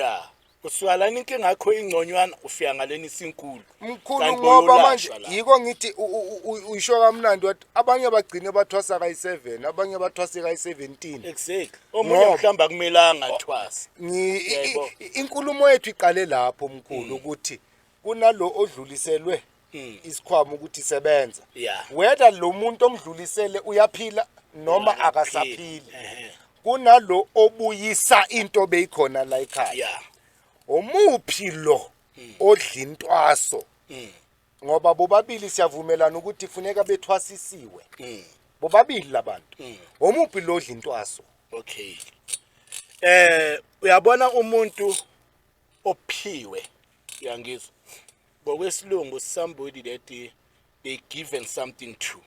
kuswalana inkinga yakho ingconywana ufika ngaleni isinkulu mkhulu ngoba manje yiko ngithi uyisho kamnandi wathi abanye bagcine bathwasa kayi7 abanye bathwase kayi17 exactly omunye mhlamba akumelanga athwasa inkulumo yethu iqale lapho mkhulu ukuthi kunalo odluliselwe isikhwama ukuthi sebenza whether lo muntu omdlulisele uyaphila noma akasaphili kunalo obuyisa into beyikhona la ekhaya omuphi lo odla intwaso ngoba bobabili siyavumelana ukuthi kufuneka bethwasisiwe Mm. bobabili labantu Mm. omuphi lodla intwaso Okay. Uyabona umuntu ophiwe uyangizwa ngokwesilungu somebody that they given something to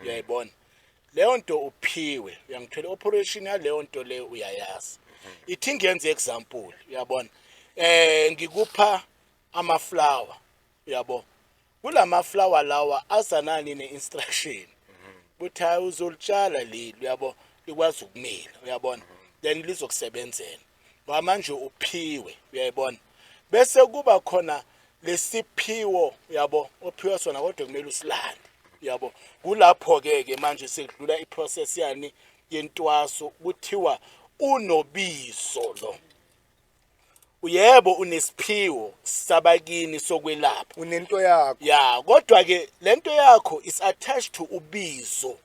uyayibona leyo nto uphiwe uyangithola operation yaleyo nto le uyayazi ithi ngenze example uyabona ngikupha ama flower uyabo kulama flower lawa azanani neinstruction ukuthi hayi uzolitshala leli uyabo likwazi ukumila uyabona then lizokusebenzela ngoba manje uphiwe uyayibona bese kuba khona lesiphiwo uyabo ophiwa sona kodwa kumele usilande uyabo kulapho ke manje sekudlula iprocess yani yentwaso kuthiwa unobizo lo uyebo unesiphiwo sabakini sokwelapha unento yakho ya kodwa ke lento yakho is attached to ubizo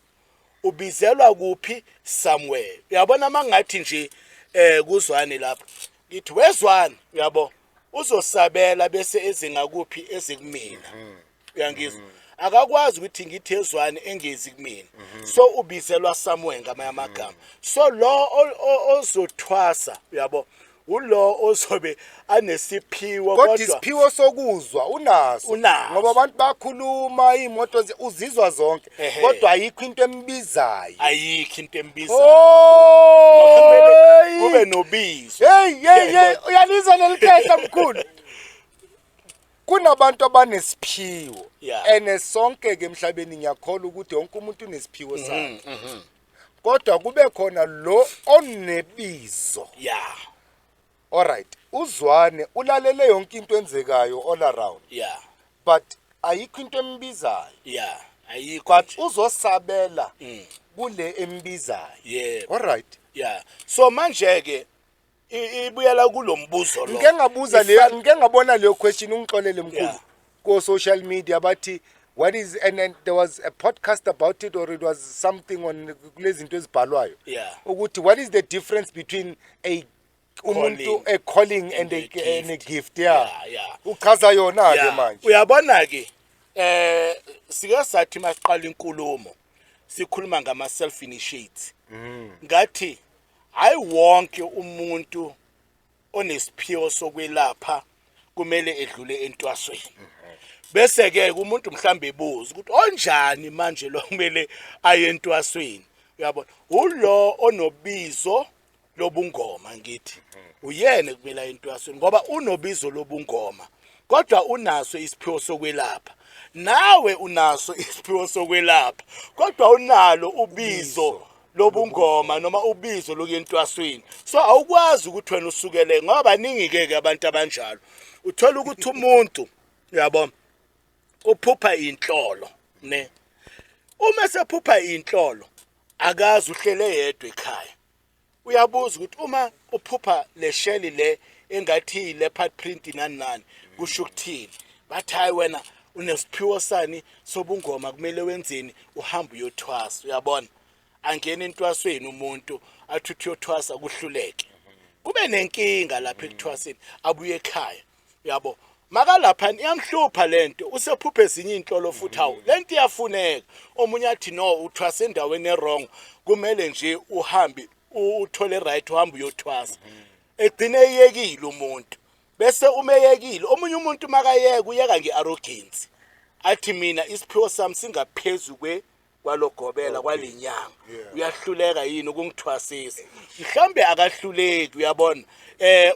ubizelwa kuphi somewhere uyabona mangathi nje kuzwane lapha ngithi wezwane uyabo uzosabela bese ezingakuphi ezikumina uyangizwa akakwazi ukuthi ngithi ezwane engezi kumina so ubizelwa somewhere ngamanye amagama so lo ozothwasa uyabo ulo ozobe anesiphiwo kodwa isiphiwo sokuzwa unaso Unaso. ngoba abantu bakhuluma imoto uzizwa zonke Ehe. kodwa ayikho into embizayo ayikho into embiza oh kube nobizo hey uyalizwa lelikhehla mkhulu kunabantu abanesiphiwo Yeah. ene sonke ke emhlabeni ngiyakholwa ukuthi wonke umuntu unesiphiwo sakhe kodwa kube khona lo onebizo yeah alright uzwane ulalele yonke into enzekayo all around yeah but ayikho into embizayo yeah ayikho but nje. uzosabela kule embizayo yeah alright yeah so manje ke ibuyela kulombuzo lo ngike ngabona leyo question ungixolele mkhulu Yeah. ko social media bathi what is and there was a podcast about it or it was something on kulezi zinto ezibhalwayo Yeah. ukuthi what is the difference between umuntu a calling and a gift yeah uchaza yona ke yeah manje uyabona ke sike sathi masiqala inkulumo sikhuluma ngama self initiate ngathi hayi wonke umuntu onesiphiwo sokwelapha kumele edlule entwasweni bese ke umuntu mhlambe ebuza ukuthi onjani manje lo kumele aye entwasweni uyabona ulo onobizo lobungoma ngithi uyena kumele aye entwasweni ngoba unobizo lobungoma kodwa unaso isiphiwo sokwelapha nawe unaso isiphiwo sokwelapha kodwa unalo ubizo lobungoma noma ubizo lokuyentwasweni so awukwazi ukuthi wena usukele ngoba baningi ke abantu abanjalo uthola ukuthi umuntu uyabona uphupha inhlolo ne uma sephupha inhlolo akazi uhlele yedwa ekhaya uyabuza ukuthi uma uphupha le shell le engathi leopard print nani kusho ukuthini bathi hayi wena unesiphiwo sani sobungoma kumele wenzeni uhamba uyothwasa uyabona angena entwasweni umuntu athuthi uyothwasa kuhluleke kube nenkinga lapha ekuthwaseni abuye ekhaya uyabo maka lapha iyamhlupha lento usephupha ezinye inhlolo futhi hawo lento iyafuneka omunye athi no uthwasa endaweni errong kumele nje uhambe uthole right uhamba uyothwasa egcine iyekile umuntu bese umeyekile omunye umuntu makayeka uyeka ngearrogance athi mina isiphiwo sami singaphezulu kwalogobela kwalinyanga uyahluleka yini ukungithwasisa mhlambe akahluleki uyabona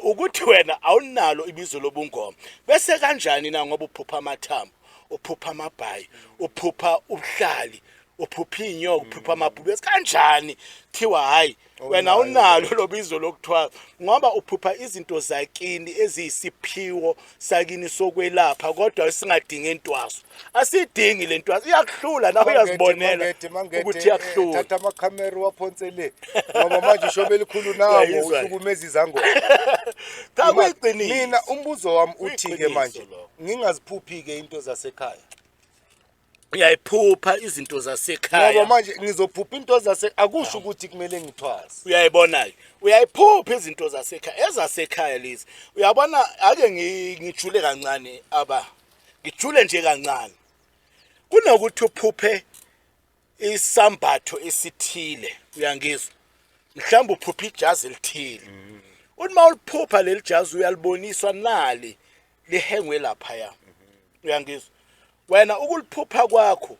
ukuthi wena awunalo ibizo lobungoma bese kanjani na ngoba uphupha amathambo uphupha amabhayi uphupha ubuhlali uphupha inyoka uphupha amabhubesi kanjani thiwa hayi wena unalo lobizo lokuthwala ngoba uphupha izinto zakini eziyisiphiwo sakini sokwelapha kodwa singadingi entwaso asidingi lentwaso iyakuhlula nawe uyazibonela ukuthi iyakuhlula thatha amakhamera waphonsele ngoba manje ushobe elikhulu nawo usukumeza izango cha kuyiqiniso mina umbuzo wami uthi ke manje Kuyiqiniso lo. ngingaziphuphi ke into zasekhaya uyayiphupha izinto ngoba zasekhaya manje ngizophupha into akusho ukuthi kumele ngithwase uyayibona ke uyayiphupha izinto zasekhaya ezasekhaya lezi uyabona ake ngijule kancane ngijule nje kancane kunokuthi uphuphe isambatho esithile uyangizwa mhlawumbe uphupha ijazi elithile uma uliphupha leli jazi uyaliboniswa nali lihengwe lapha ya uyangizwa wena ukuliphupha kwakho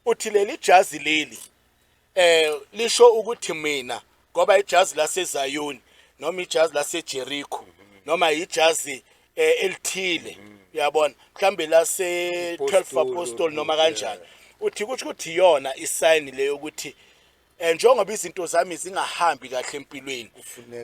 uthi leli jazi leli lisho ukuthi mina ngoba ijazi laseZayoni noma ijazi laseJericho noma ijazi elithile uyabona mhlambe lase 12 apostoli noma kanjani uthi ukuthi yona isign leyo ukuthi njengoba izinto zami zingahambi kahle empilweni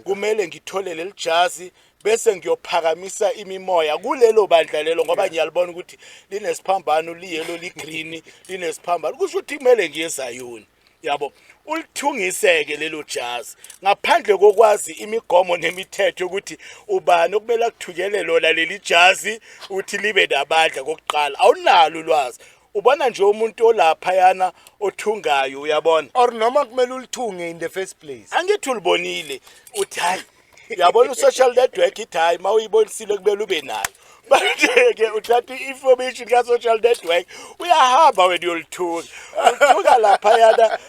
kumele ngithole leli jazi bese ngiyophakamisa imimoya kulelo bandla lelo ngoba ngiyalibona ukuthi linesiphambano liyelo ligreen linesiphambano kusho ukuthi kumele ngiye eZayoni yabo ulithungiseke lelo jazi ngaphandle kokwazi imigomo nemithetho ukuthi ubani okumele akuthukele lona leli jazi uthi libe nabandla kokuqala awunalo ulwazi ubona nje umuntu olapha yana othungayo uyabona or noma kumele ulithunge in the first place angithi ulibonile uthi hayi uyabona social network ithi hayi mawuyibonisile kumele ube nayo manje-ke uthatha i-information ka-social network uyahamba wena uyolithunga uthuka laphayana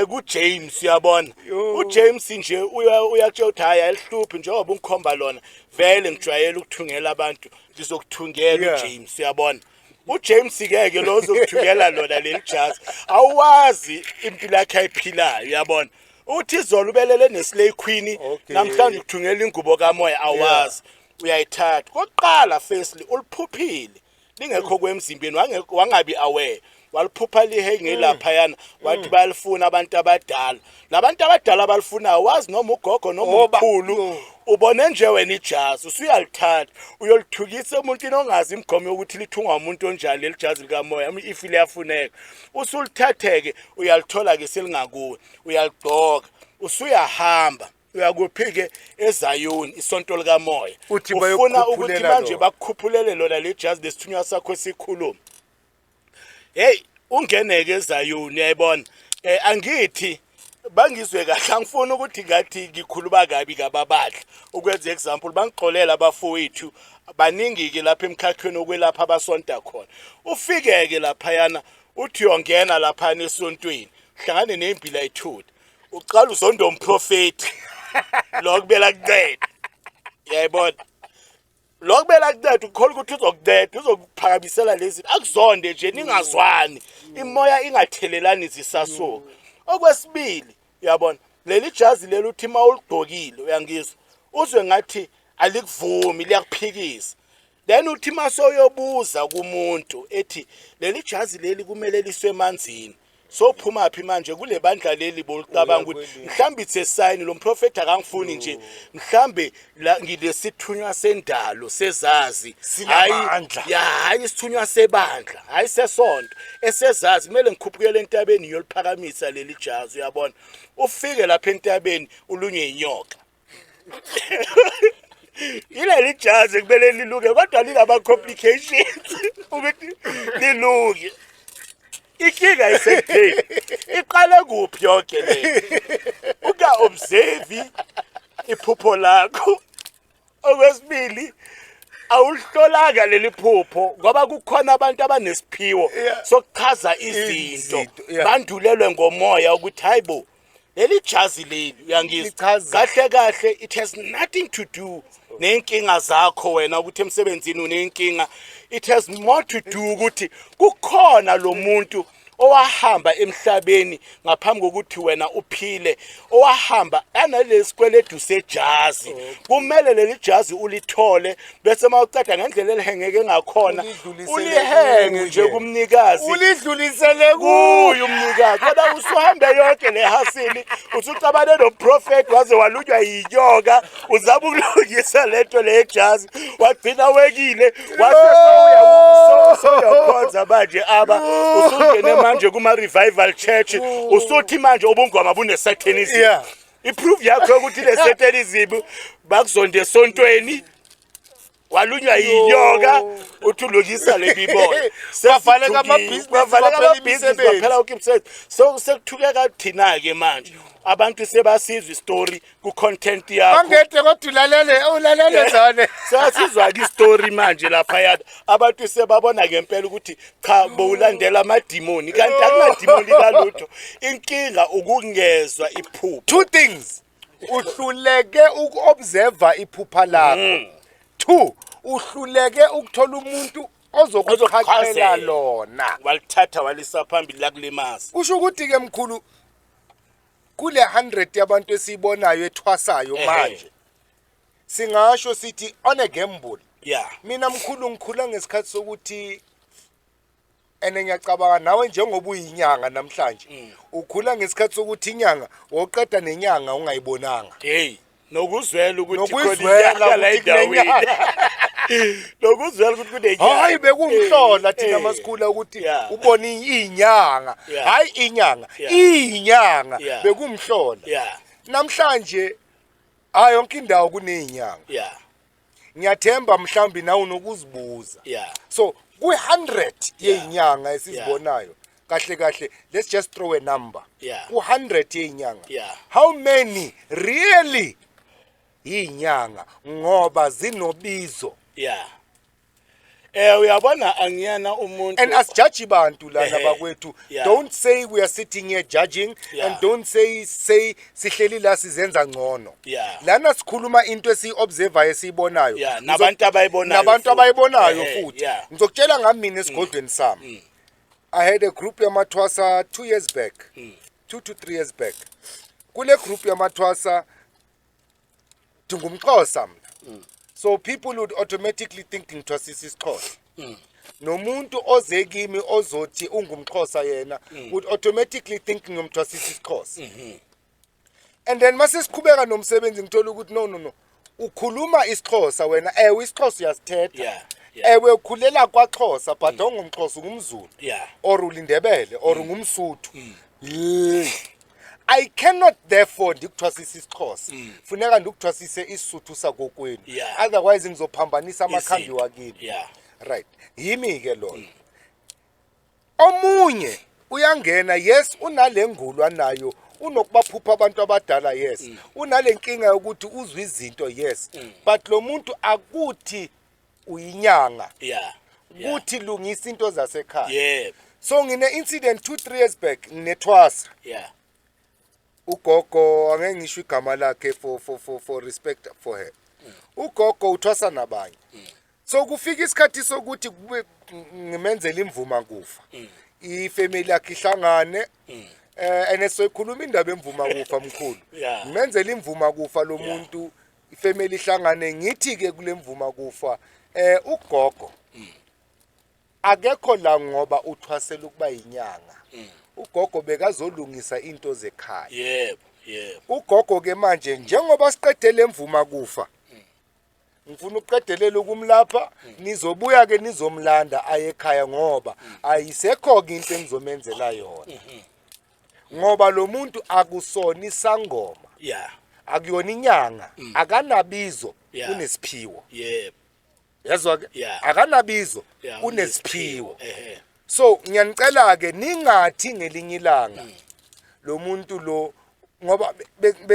kuJames uyabona uJames nje uyatshela ukuthi hayi alihluphi njengoba ungikhomba lona vele ngijwayele ukuthungela abantu ngizokuthungela uJames uyabona uJames ke lo ozokuthungela lona leli jazi awazi impilo yakhe ayiphilayo uyabona uthi izolo ubelele neslay queen namhlanje ukuthungela ingubo kamoya awazi uyayithatha kokuqala firstly uliphuphile lingekho kwemzimbeni wangabi aware waliphupha lihengi laphayana wathi bayalifuna abantu abadala labantu abadala balifuna wazi noma ugogo noma umkhulu ubone nje wena ijazi usuyalithatha uyolithukisa umuntu ongazi imigomo ukuthi lithungwa umuntu onjani leli jazi likamoya if liyafuneka usulithatheke uyalithola ke selingakuwe uyaligqoka usuyahamba uyakuphike eZayoni isonto likamoya ufuna ukuthi manje bakukhuphulele lona le jazi lesithunywa sakho esikhuluma hey ungeneke eZayoni uyayibona angithi bangizwe kahle angifuni ukuthi ngathi ngikhuluma kabi kababadla ukwenza example bangixolela abafowethu baningi ke lapha emkhakhweni okwelapha abasonta khona ufike ke lapha yana uthi uyongena lapha esontweni hlangane nembila ayithuda uqala uzonda umprofeti lokubela kuqeda yayibona lokubela kuqeda ukholwa ukuthi uzokuqeda uzokuphakamisela lezi akuzonde nje ningazwani imoya ingathelelani zisasuka okwesibili uyabona leli jazi leli uthi mawuligqokile uyangizwa uzwe ngathi alikuvumi liyakuphikisa then uthi masoyobuza kumuntu ethi leli jazi leli kumele liswe emanzini sophuma phi manje kule bandla leli bolicabanga ukuthi mhlambe ithe sign lo mprofeti akangifuni nje mhlambe ngilesithunywa sendalo sezazi hayi isithunywa sebandla hayi sesonto esezazi kumele ngikhuphukele entabeni yoliphakamisa leli jazi uyabona ufike lapha entabeni ulunywe inyoka ileli jazi kumele liluke kodwa linama complications ukuthi liluke ikinga isekutheni iqale kuphi yonke le uka observe iphupho lakho okwesibili awuhlolanga leli phupho ngoba kukhona abantu abanesiphiwo sokuchaza izinto bandulelwe ngomoya ukuthi hayibo leli jazi leli uyangizwa kahle kahle it has nothing to do nenkinga zakho wena ukuthi emsebenzini unenkinga it has more to do ukuthi kukhona lo muntu owahamba emhlabeni ngaphambi kokuthi wena uphile owahamba analesikweledu sejazi kumele leli jazi ulithole bese mawuceda ngendlela elihengeke ngakhona ulihenge nje kumnikazi ulidlulisele kuye umnikazi kodwa usuhambe yonke lehasini usucabane noprofeti waze walunywa yinyoka uzama ukulungisa lento lejazi wagcina wekile wasesoyakhonza manje aba usungene manje kuma revival church usuthi manje ubungoma bune satanism iproof yakho ukuthi le satanism bakuzonde esontweni walunywa yinyoka uthulukisa le biboya savaleka amabhizinisi baphela ukimsebenzi so sekuthukeka thina ke manje abantu sebasizwa istory ku content yakho Bangede kodwa ulalele zone. sasizwa ke istory manje lapha yathi abantu sebabona ngempela ukuthi cha bowulandela amadimoni kanti akunadimoni kalutho inkinga ukungezwa iphupho. Two things. Uhluleke ukuobserve iphupha lakho. Two, uhluleke ukuthola umuntu ozokuchazela lona. Walithatha walisa phambili lakulimaza. Kusho ukuthi ke mkhulu kule 100 yabantu esibonayo ethwasayo manje. Singasho sithi on a gamble. Yeah. Mina mkhulu ngikhula ngesikhathi sokuthi ngiyacabanga nawe njengoba uyinyanga namhlanje ukhula ngesikhathi sokuthi inyanga woqeda nenyanga ungayibonanga. Hey, nokuzwela ukuthi Nokuzwela la endaweni. Nokuzwela ukuthi kunenyanga. Hayi bekumhlola thina masikhula ukuthi ubone inyanga. Hayi inyanga. Inyanga bekumhlola. Yeah. Namhlanje hayi yonke indawo kunezinyanga. Yeah. Ngiyathemba mhlambi nawe unokuzibuza. Yeah. So ku100 yezinyanga esizibonayo kahle kahle let's just throw a number. Yeah. Ku100 yezinyanga. Yeah. How many really izinyanga ngoba zinobizo? Yeah. Uyabona angiyana umuntu And as judge bantu lana bakwethu don't say we are sitting here judging and don't say sihleli la sizenza ngcono. Lana sikhuluma into esiobserve esibonayo. Nabantu abayibonayo futhi. Ngizokutshela ngami mina esigodlweni sami. I had a group yamathwasa 2 years back. 2 to 3 years back. Kule group yamathwasa ngumXhosa mina. So people would automatically think ngithwasisa isiXhosa. Nomuntu oze kimi ozothi ungumXhosa yena would automatically think ngomthwasisa isiXhosa. And then mase siqhubeka nomsebenzi ngithola ukuthi no ukhuluma isiXhosa wena isiXhosa uyasithetha. Ewe ukhulela kwaXhosa but ongumXhosa ungumZulu or ulindebele or ungumSuthu. I cannot therefore ndikuthwasisa isiXhosa. Funeka ndikuthwasise isisuthu sakokwenu. Otherwise ngizophambanisa amakhambi wakini. Right. Yimi ke lona. Omunye uyangena yes unalengulwa nayo unokubaphupha abantu abadala yes. Unalenkinga yokuthi uzwe izinto yes. But lo muntu akuthi uyinyanga. Kuthi lungisa into zasekhaya. So ngine incident 2-3 years back nginethwasa. Ugogo angeke ngisho igama lakhe for respect for her. Ugogo uthwasa nabanye. So kufika isikhathi sokuthi ngimenzele imvuma kufa. Ifamily yakhe ihlangane enesoyikhuluma indaba emvuma kufa mkhulu. Ngimenzele imvuma kufa lo muntu ifamily ihlangane ngithi ke kule mvuma kufa ugogo akekho la ngoba uthwasela ukuba inyanga. Ugogo bekazolungisa into zekhaya. Ugogo ke manje njengoba siqedele emvuma kufa ngifuna uqedelela ukumlapha nizobuya ke nizomlanda aye ekhaya ngoba ayisekho ke into engizomenzela yona. Ngoba lo muntu akusona isangoma. Akuyona inyanga, akanabizo unesiphiwo. Yazwa ke akanabizo unesiphiwo. So ngiyanicela ke ningathi ngelinye ilanga lo muntu lo ngoba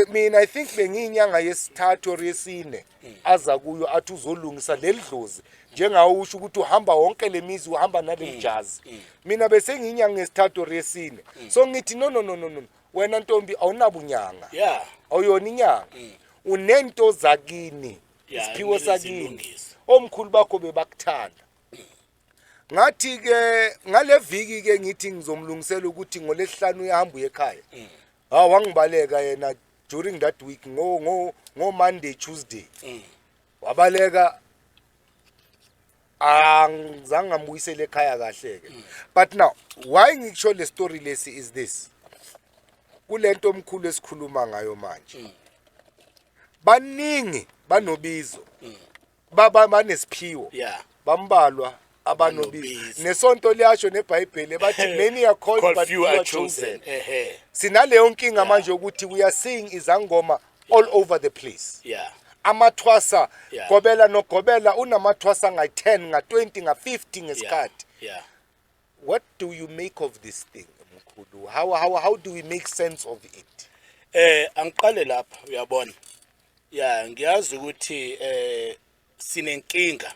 mina I think bengiyinyanga yesithathu or yesine aza kuyo athi uzolungisa lelidlozi njengawo usho ukuthi uhamba wonke lemizi uhamba nalelijazi. Mina bese ngiyinyanga yesithathu or yesine. So ngithi no wena ntombi awunabunyanga. Awuyona inyanga. Unento zakini. Isiphiwo sakini. Omkhulu bakho bebakuthanda. Ngathi ke ngale viki ke ngithi ngizomlungisela ukuthi ngolesihlanu uyahamba ekhaya. Wangibaleka yena during that week ngo Monday Tuesday. Wabaleka angizange ngambuyisele ekhaya kahle ke. But now why ngisho le story lesi is this. Kulento omkhulu esikhuluma ngayo manje. Baningi banobizo. Banesiphiwo. Bambalwa abanobizo. Nesonto liyasho neBhayibheli bathi many are called but few are chosen. Sinaleyo nkinga manje ukuthi we are seeing izangoma all over the place. Amathwasa gobela nogobela unamathwasa nga10 nga20 nga50 ngesikhathi. What do you make of this thing mkhulu? How do we make sense of it? Angiqale lapha uyabona. Ya ngiyazi ukuthi sinenkinga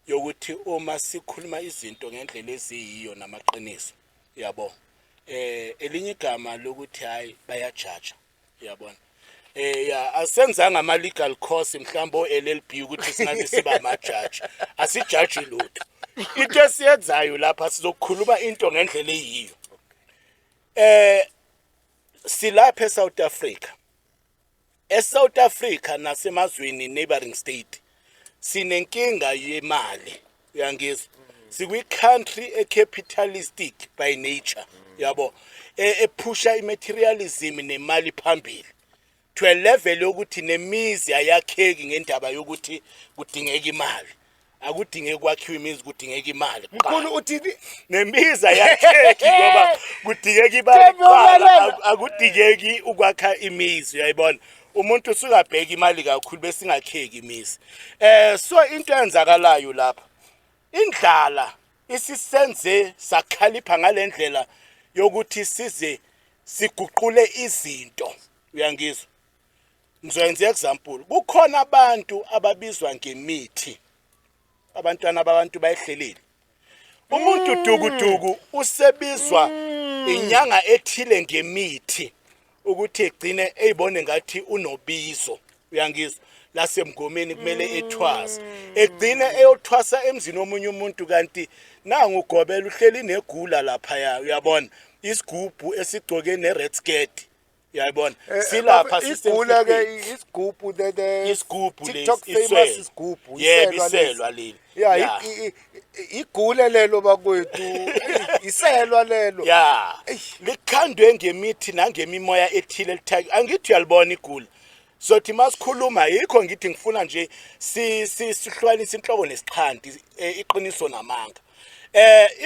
yokuthi uma sikhuluma izinto ngendlela eziyiyo namaqiniso yabo. Elinye igama lokuthi hayi bayajaja uyabona. Ya asenzanga ama legal course mhlawumbe o-LLB ukuthi singaze siba ama-judge. Asijaji lutho. Into esiyenzayo lapha sizokhuluma into ngendlela eyiyo. Silapha eSouth Africa. ESouth Africa nasemazweni neighboring state sinenkinga yemali uyangizwa. Sikwi country capitalistic by nature yabo. Ephusha imaterialism nemali phambili. To a level yokuthi nemizi ayakheki ngendaba yokuthi kudingeka imali. Akudingeki kwakhiwa imizi kudingeka imali. Mkhulu uthini? Nemizi ayakheki ngoba kudingeka imali. Akudingeki ukwakha imizi uyayibona. Umuntu usungabheka imali kakhulu bese ingakheki imizi. So into eyenzakalayo lapha. Indlala isisenze sakhalipha ngalendlela yokuthi size siguqule izinto uyangizwa. Ngizoyenza example. Kukhona abantu ababizwa ngemithi. Abantwana babantu bayihlelile. Umuntu dukuduku usebizwa inyanga ethile ngemithi ukuthi egcine eyibone ngathi unobizo uyangizwa. Lasemgomeni kumele ethwasa. Egcine eyothwasa emzini omunye umuntu kanti nangu ugobela uhleli negula lapha ya uyabona. Isigubhu esigcoke nered skirt. Uyayibona silapha sigula ke isigubhu isigubhu TikTok famous isigubhu iselwa leli ya igule lelo bakwethu iselwa lelo ya likhandwe ngemithi nangemimoya ethile elithaki angithi uyalibona igula sothi masikhuluma yikho ngithi ngifuna nje sihlukanisa inhloko nesiqhandi iqiniso namanga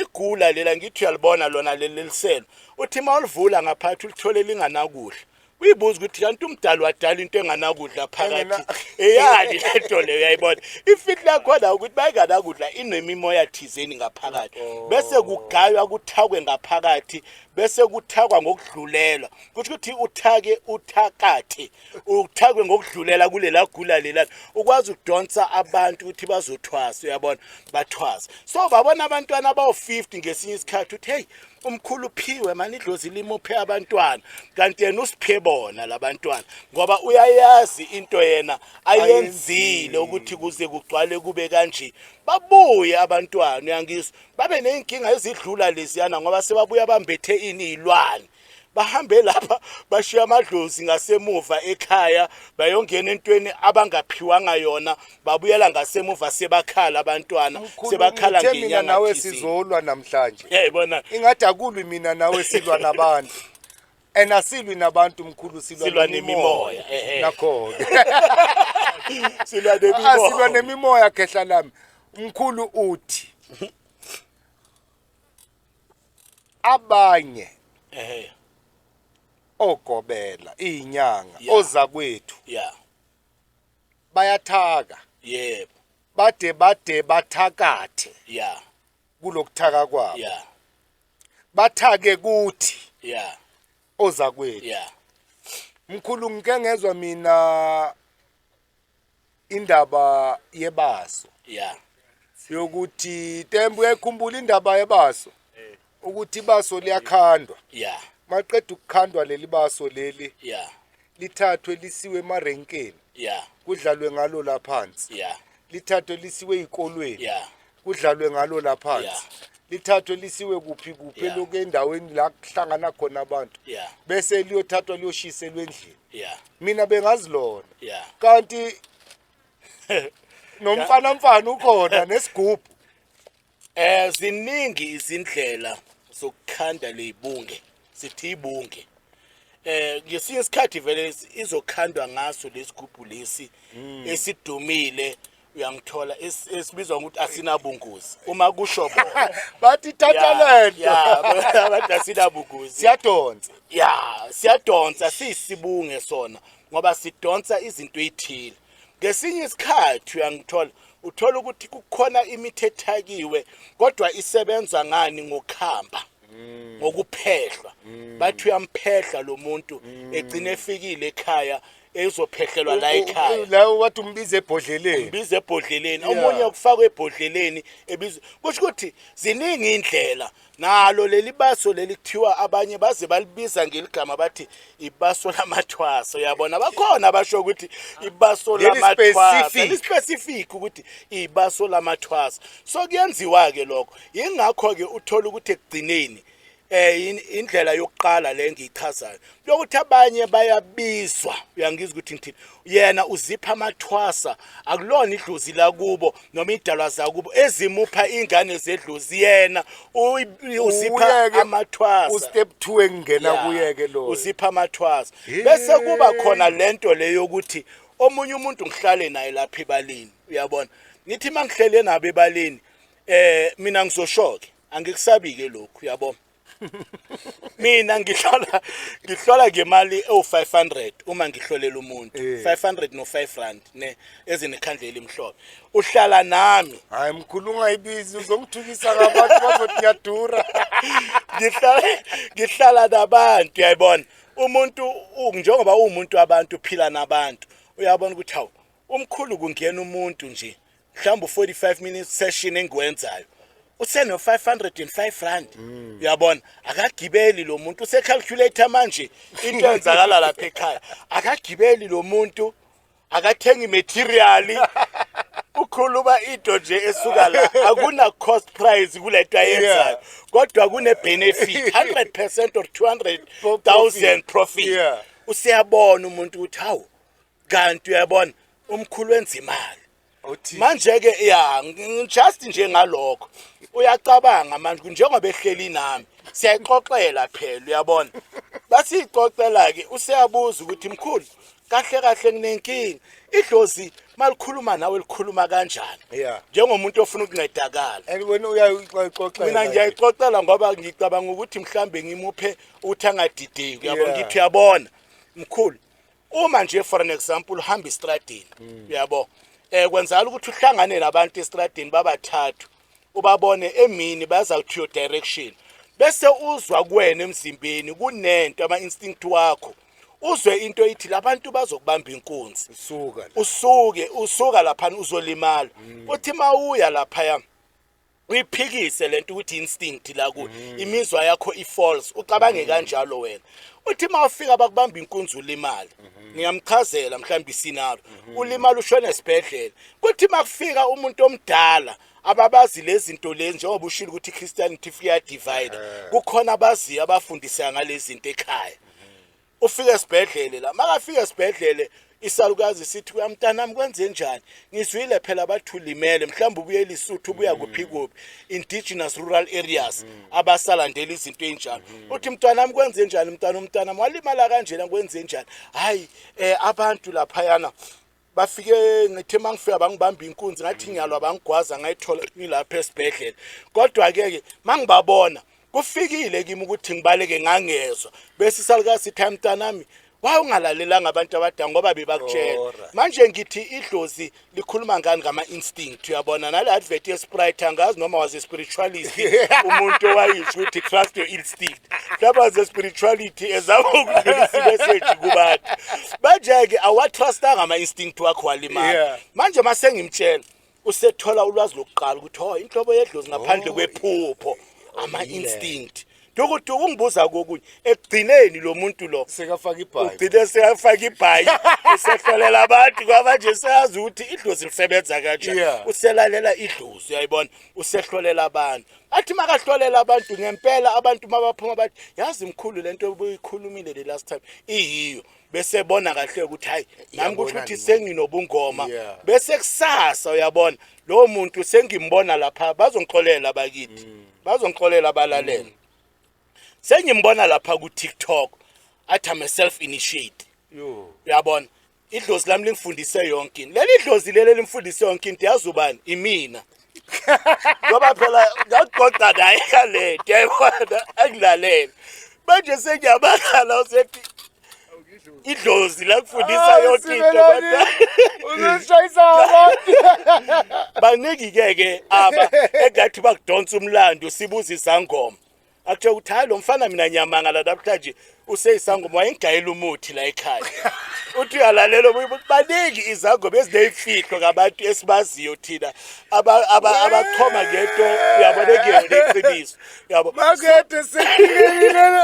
igula lela ngithi uyalibona lona leliselo uthi mawulivula ngaphathi ulithole linganakudla uyibuza ukuthi kanti umdali wadala into enganakudla phakathi eyani lento le uyayibona ifit lakho la ukuthi bayinganakudla inemimoya thizeni ngaphakathi bese kugaywa kuthakwe ngaphakathi bese kuthakwa ngokudlulela ukuthi uthake uthakathe uthakwe ngokudlulela kulela gula lela ukwazi ukudonsa abantu ukuthi bazothwasa uyabona bathwasa so babona abantwana abawu50 ngesinye isikhathi uthi hey umkhulu phiwe mani idlozi limuphe abantwana kanti yena usiphe bona labantwana ngoba uyayazi into yena ayenzile ukuthi kuze kugcwale kube kanje babuye abantwana uyangizwa babe nenkinga ezidlula leziyana ngoba sebabuya bambethe inilwane bahambe lapha bashiya amadlozi ngasemuva ekhaya bayongena entweni abangaphiwanga yona babuyela ngasemuva sebakhala abantwana sebakhala ngenyanga nawe sizolwa namhlanje yayibona ingathi akulwi mina nawe silwa nabantu enasilwi nabantu mkhulu silwa nemimoya nakho silwa silwa nemimoya khehla lami mkhulu uthi abanye ogobela inyanga ozakwethu bayathaka yebo bade bathakathe kulokuthaka kwabo bathake kuthi ozakwethu mkhulu ngike ngezwe mina indaba yebaso yokuthi Tembu uyayikhumbula indaba yebaso ukuthi ibaso liyakhandwa maqeda ukukhandwa leli baso leli lithathwe lisiwe emarenkeni kudlalwe ngalo laphansi lithathwe lisiwe ezikolweni kudlalwe ngalo laphansi lithathwe lisiwe kuphi lokho endaweni la kuhlangana khona abantu bese liyothathwa liyoshiselwa endlini mina bengazilona kanti nomfana ukhona nesigubhu ziningi izindlela zokukhanda lezibunge sithi ibunge ngesinye isikhathi vele izokhandwa ngaso lesigubhu lesi esidumile uyangithola esibizwa ukuthi asinabungozi uma kusho bona bathi thatha lento abantu asinabungozi siyadonsa sisibunge sona ngoba sidonsa izinto ezithile ngesinye isikhathi uyangithola uthola ukuthi kukhona imithi ethakiwe kodwa isebenza ngani ngokhamba ngokuphehlwa bathi uyamphehla lo muntu egcine efikile ekhaya ezophehlelwa la ekhaya la wathi umbize ebhodleleni bize ebhodleleni omunye ukufakwa ebhodleleni ebiza kusho ukuthi ziningi indlela nalo leli baso leli kuthiwa abanye baze balibiza ngeligama bathi ibaso lamathwaso uyabona bakhona abasho ukuthi ibaso lamathwaso specific ukuthi ibaso lamathwaso so kuyenziwa ke lokho ingakho ke uthola ukuthi ekugcineni indlela yokuqala le ngiyichazayo lokuthi abanye bayabizwa uyangizwa ukuthi ngithini yena uzipha amathwasa akulona idlozi la kubo noma idalwa zakubo ezimupha ingane zedlozi yena uzipha amathwasa ustep 2 engena kuyeke lo uzipha amathwasa bese kuba khona lento le yokuthi omunye umuntu ngihlale naye lapha ebaleni uyabona nithi mangihlele nabo ebaleni mina ngizoshoke angikusabike lokhu uyabona mina ngihlola ngemali ewu500 uma ngihlolela umuntu 500 no 5 rand ne ezinekhandlela imhlophe uhlala nami hayi mkhulu ungayibizi uzongithukisa ngabantu bazothi ngiyadura ngihlala nabantu uyayibona umuntu njengoba umuntu abantu uphila nabantu uyabona ukuthi hawu umkhulu kungena umuntu nje mhlawumbe 45 minutes session engwenzayo useno 505 rand uyabona akagibeli lo muntu usecalculator manje into enzakala lapha ekhaya akagibeli lo muntu akathengi material ukhuluma into nje esuka la akuna cost price kuletwa yenzayo kodwa kune benefit 100% or 200,000 profit usiyabona umuntu uthi hawu kanti uyabona umkhulu wenza imali manje ke just nje ngalokho uyacabanga manje njengoba ehleli nami siyayixoxela phela uyabona basixoxela ke usiyabuza ukuthi mkhulu kahle kahle nginenkingi idlozi malikhuluma nawe likhuluma kanjani njengomuntu ofuna ukuncedakala wena uyayixoxela mina ngiyayixoxela ngoba ngicabanga ukuthi mhlambe ngimuphe uthi angadideki uyabona ngithi uyabona mkhulu uma nje for an example uhamba estradini uyabona kwenzala ukuthi uhlangane nabantu estradini babathathu ubabone emini bazawuthi your direction bese uzwa kuwena emzimbeni kunento ama instinct wakho uzwe into ithi labantu bazokubamba inkunzi usuka lapha uzolimala uthi mawuya lapha uyiphikise lento ukuthi instinct la ku imizwa yakho ifalse ucabange kanjalo wena uthi mawufika bakubamba inkunzi ulimala ngiyamchazela mhlawumbe isinalo ulimala ushona esibhedlela kuthi makufika umuntu omdala ababazi lezi zinto lezi njengoba ushilo ukuthi Christianity fear divide kukhona abazi abafundisa ngalezi zinto ekhaya ufika esibhedlela la makafika esibhedlela isalukazi sithi uyamntanami kwenze njani ngizwile phela bathulimele mhlawumbe ubuye elisuthu ubuya kuphi kuphi indigenous rural areas abasalandela izinto enjalo uthi mntwanami kwenze njani umntanami walimala kanjena kwenze njani hayi abantu lapha yana bafike ngithi mangifika bangibamba inkunzi ngathi ngiyalwa bangigwaza ngayithola ngilapha esibhedlela kodwa ke mangibabona kufikile kimi ukuthi ngibaleke ngangezwa bese isalukazi sithi mntanami wawungalalelanga abantu abadala ngoba bebakutshela manje ngithi idlozi likhuluma ngani ngama instinct uyabona nale advert ye Sprite angazi noma waze spiritualist umuntu owayisho ukuthi trust your instinct lapha ze spirituality ezama ukudlulisa message kubantu manje ke awatrustanga ama instinct wakho walimala manje mase ngimtshela usethola ulwazi lokuqala ukuthi inhlobo yedlozi ngaphandle kwephupho ama instinct ukuthi ungibuza kokunye ekugcineni lo muntu lo sekafaka ibhayi ugcine sekafaka ibhayi usehlolela abantu ngoba nje sayazi ukuthi idlozi lisebenza kanjani uselalela idlozi uyayibona usehlolela abantu athi makahlolela abantu ngempela abantu mabaphuma bathi yazi mkhulu lento obuyikhulumile the last time iyiyo bese bona kahle ukuthi hayi nami kusho ukuthi senginobungoma bese kusasa uyabona lo muntu sengimbona lapha bazongixolela bakithi bazongixolela abalaleli sengimbona lapha ku TikTok athi I'm a self initiate uyabona idlozi lami lingifundise yonke leli idlozi leli limfundise yonke into yazubani imina ngoba phela ngaqoqa naye kale yayibona akulalele manje sengiyabakala usethi idlozi lakufundisa yonke into kodwa uzishayisa abantu baniki ke aba engathi bakudonsa umlando sibuza isangoma akuthiwa ukuthi hayi lo mfana mina nyamangala namhlanje useyisangoma wayengayela umuthi la ekhaya uthi uyalalela baningi izangoma ezineyifihlo ngabantu esibaziyo thina abachoma ngento uyabona ngeqiniso yabo makethe sekuyelele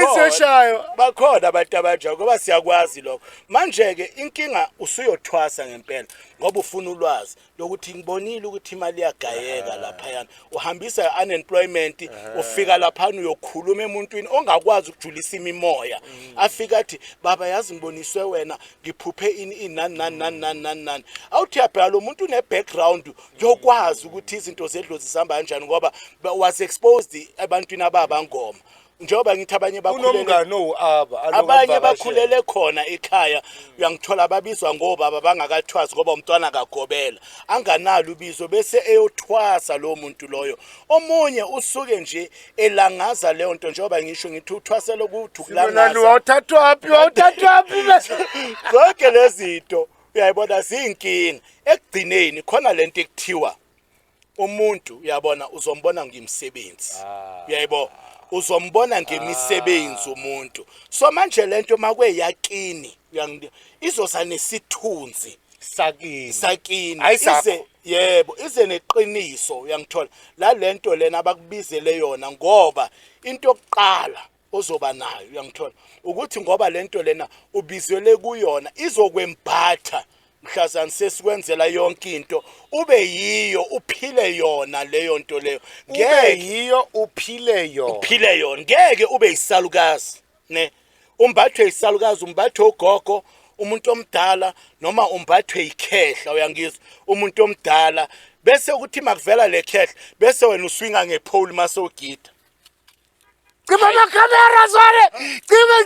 iseshayo bakhona abantu abanjalo ngoba siyakwazi lokho manje ke inkinga usuyothwasa ngempela ngoba ufuna ulwazi lokuthi ngibonile ukuthi imali iyagayeka lapha yana uhambisa unemployment ufika lapha uyokhuluma emuntwini ongakwazi ukujulisa imimoya afika athi baba yazi ngiboniswe wena ngiphuphe inani awuthi yabheka lo muntu une background yokwazi ukuthi izinto zedlozi zihamba kanjani ngoba was exposed ebantwini ababangoma njengoba ngithi abanye bakhulele khona ekhaya uyangithola babizwa ngobaba bangakathwasi ngoba umntwana akagobela anganalo ubizo bese eyothwasa lo muntu loyo omunye usuke nje elangaza leyo nto njengoba ngisho ngithi uthwasela ukuthi ukulangaza awuthathwaphi zonke lezi zinto uyayibona ziyinkinga ekugcineni khona lento ekuthiwa umuntu uyabona uzombona ngimsebenzi uyayibona uzombona ngemisebenzi umuntu so manje lento makweyakini izosa nesithunzi sakini ize yebo ize neqiniso uyangithola la lento lena abakubizele yona ngoba into yokuqala ozoba nayo uyangithola ukuthi ngoba lento lena ubizwele kuyona izokwembatha mhlazana sesikwenzela yonke into ube yiyo uphile yona leyo nto leyo uphile yona ngeke ube isalukazi ne umbathwe isalukazi umbathwe ugogo umuntu omdala noma umbathwe ikhehla uyangizwa umuntu omdala bese ukuthi makuvela lekhehla bese wena uswinga ngepole masogida cima amakhamera cima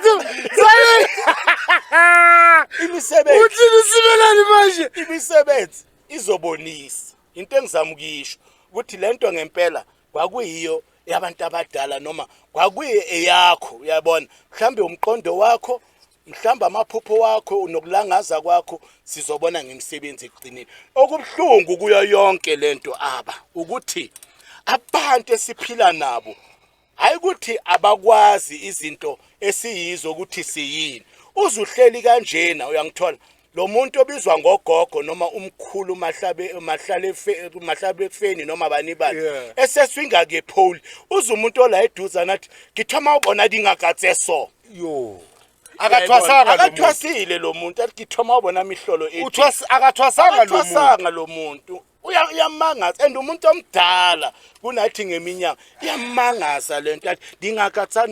imisebenzi uthini sibelani manje imisebenzi izobonisa into engizama ukuyisho ukuthi lento ngempela kwakuyiyo yabantu abadala noma kwakuye eyakho uyabona mhlambe umqondo wakho mhlamba amaphupho wakho nokulangaza kwakho sizobona ngemisebenzi ekugcineni okubhlungu kuyo yonke lento ukuthi abantu esiphila nabo hayi ukuthi abakwazi izinto esiyizo ukuthi siyini uzuhleli kanjena uyangithola lo muntu obizwa ngogogo noma umkhulu mahlabefeni noma banibani eseswinga ke pole uze umuntu ola eduza nathi ngithoma ubona dingagatse so akathwasile lo muntu athi ngithoma ubona imihlolo ethi akathwasanga lo muntu uyamangaza and umuntu omdala kunathi ngeminyaka iyamangaza lento athi dingagatsa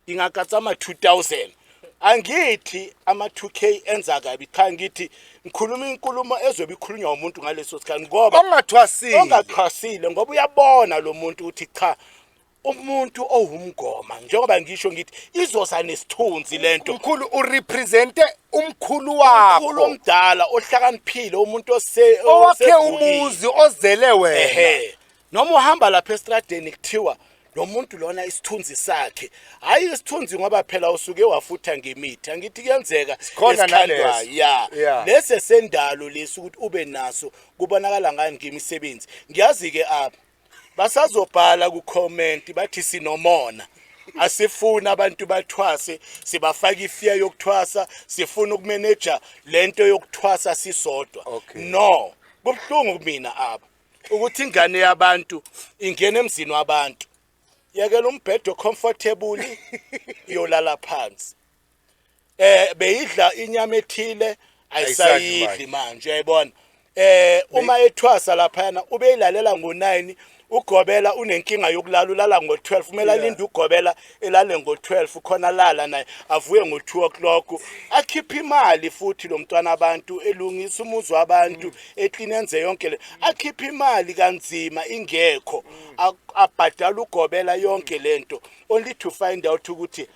dingagatsa ama 2000 angithi ama 2K enza kabi cha ngithi ngikhuluma inkulumo ezobe ikhulunywa umuntu ngaleso sikhathi ngoba ongathwasile ngoba uyabona lo muntu ukuthi cha umuntu owumngoma njengoba ngisho ngithi izosa nesithunzi lento umkhulu urepresente umkhulu wakho umkhulu omdala ohlakaniphile umuntu owakhe umuzi ozele wena noma uhamba lapha estradeni kuthiwa lo muntu lona isithunzi sakhe hayi isithunzi ngoba phela usuke wafutha ngemithi angithi kuyenzeka esikhandwa lese sendalo lesi ukuthi ube naso kubonakala ngani ngemisebenzi ngiyazi ke apha basazobhala ku comment bathi sinomona asifuna abantu bathwase sibafaka ifear yokuthwasa sifuna ukumanage lento yokuthwasa sisodwa no kubhlungu kumina apha ukuthi ingane yabantu ingene emzini wabantu yakela umbhedo comfortable yolala phansi beyidla inyama ethile ayisayidli manje uyayibona uma ethwasa lapha yana ubeyilalela ngo9 ugobela unenkinga yokulala ulala ngo12 kumele alinde ugobela elale ngo12 khona lala naye avuye ngo2 o'clock akhipha imali futhi lo mntwana abantu elungisa umuzi wabantu eklinenze yonke le akhipha imali kanzima ingekho abhadala ugobela yonke lento only to find out ukuthi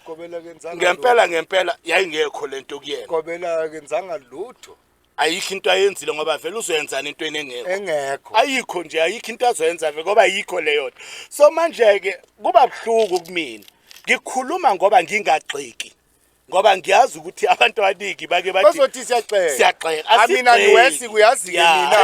ngempela yayingekho lento kuyena gobela kenzanga lutho ayikho into ayenzile ngoba vele uzoyenzana into engekho ayikho nje ayikho into azoyenza vele ngoba ayikho leyo so manje ke kuba buhlungu kumina ngikhuluma ngoba ngingagxiki ngoba ngiyazi ukuthi abantu abaningi bake bathi bazothi siyagxeka siyagxeka mina niwesi kuyazi ke mina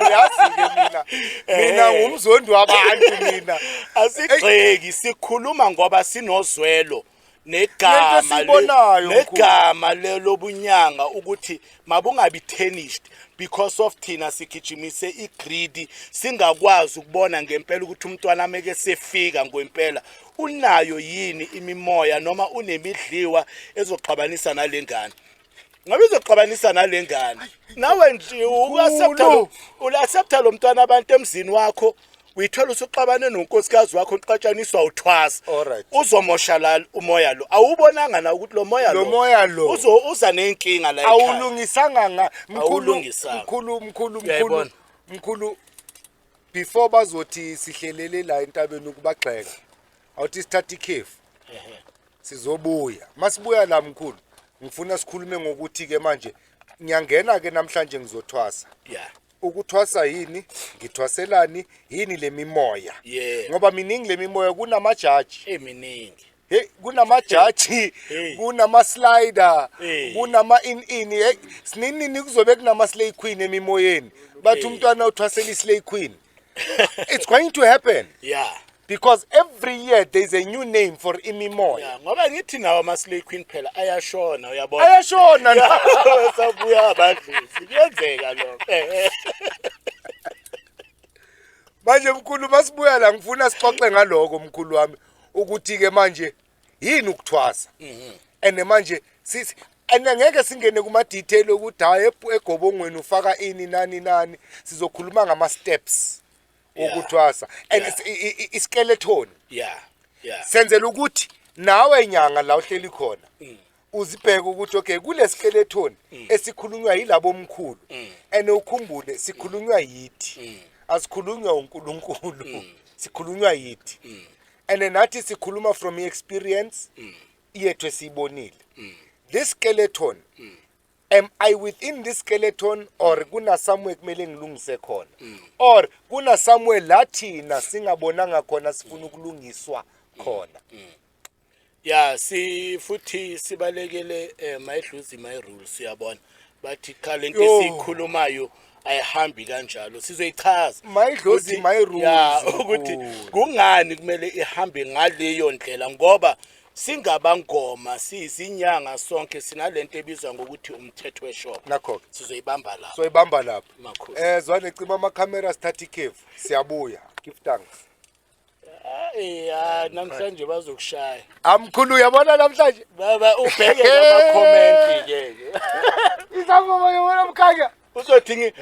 uyazi ke mina ngumzondi wabantu mina asigxeki sikhuluma ngoba sinozwelo Lento esiyibonayo, negama lobunyanga ukuthi mabungabi tarnished because of thina sigijimise igreed singakwazi ukubona ngempela ukuthi umntwana ameke sefika ngempela unayo yini imimoya noma unemidliwa ezoxabanisa nalengane ngabe izoxabanisa nalengane nawe nje uaccepta lo mntwana abantu emzini wakho uyithola usuxabane nonkosikazi wakho uqatshaniswa uthwasa uzomoshala umoya lo awubonanga na ukuthi lo moya lo uza nenkinga la ekhaya awulungisanga mkhulu before bazothi sihlelele la entabeni ukubagxeka awuthi sithatha ikhefu sizobuya masibuya la mkhulu ngifuna sikhulume ngokuthi ke manje ngiyangena ke namhlanje ngizothwasa ukuthwasa yini ngithwaselani yini lemimoya ngoba miningi lemimoya kunamajaji eminingi kunamajaji kunama slider kunama in sinini kuzobe kunama slay queen emimoyeni bathi umntwana uthwasela islay queen it's going to happen because every year there is a new name for imimoya ngoba ngithi nawo ama slay queen phela ayashona uyabona ayashona sabuya abadlisi kuyenzeka lokho manje mkhulu masibuya la ngifuna sixoxe ngaloko mkhulu wami ukuthi ke manje yini ukuthwasa and manje angeke singene kuma detail ukuthi hayi egobongweni ufaka ini nani sizokhuluma ngama steps ukuthwasa and iskeleton senzela ukuthi nawe nyanga la uhleli khona uzibheke ukuthi okay kule skeleton esikhulunywa yilabo omkhulu and ukhumbule sikhulunywa yithi asikhulunywa uNkulunkulu sikhulunywa yithi and nathi sikhuluma from experience yethu esibonile this skeleton am I within this skeleton or kuna somewhere kumele ngilungise khona or kuna somewhere lathina singabonanga khona sifuna ukulungiswa khona futhi sibalekele mayidluzi my rules uyabona bathi khalento esikhulumayo ayihambi kanjalo sizoyichaza mayidlozi my rules ukuthi kungani kumele ihambe ngaleyo ndlela ngoba singabangoma sizinyanga sonke sinalento ebizwa ngokuthi umthetho weshop nakho sizoyibamba lapho soyibamba lapho zwane cima ama camera start ikhefu siyabuya give thanks namhlanje bazokushaya amkhulu uyabona namhlanje baba ubheke ama comment ke izangoma yona mkhanya uzothi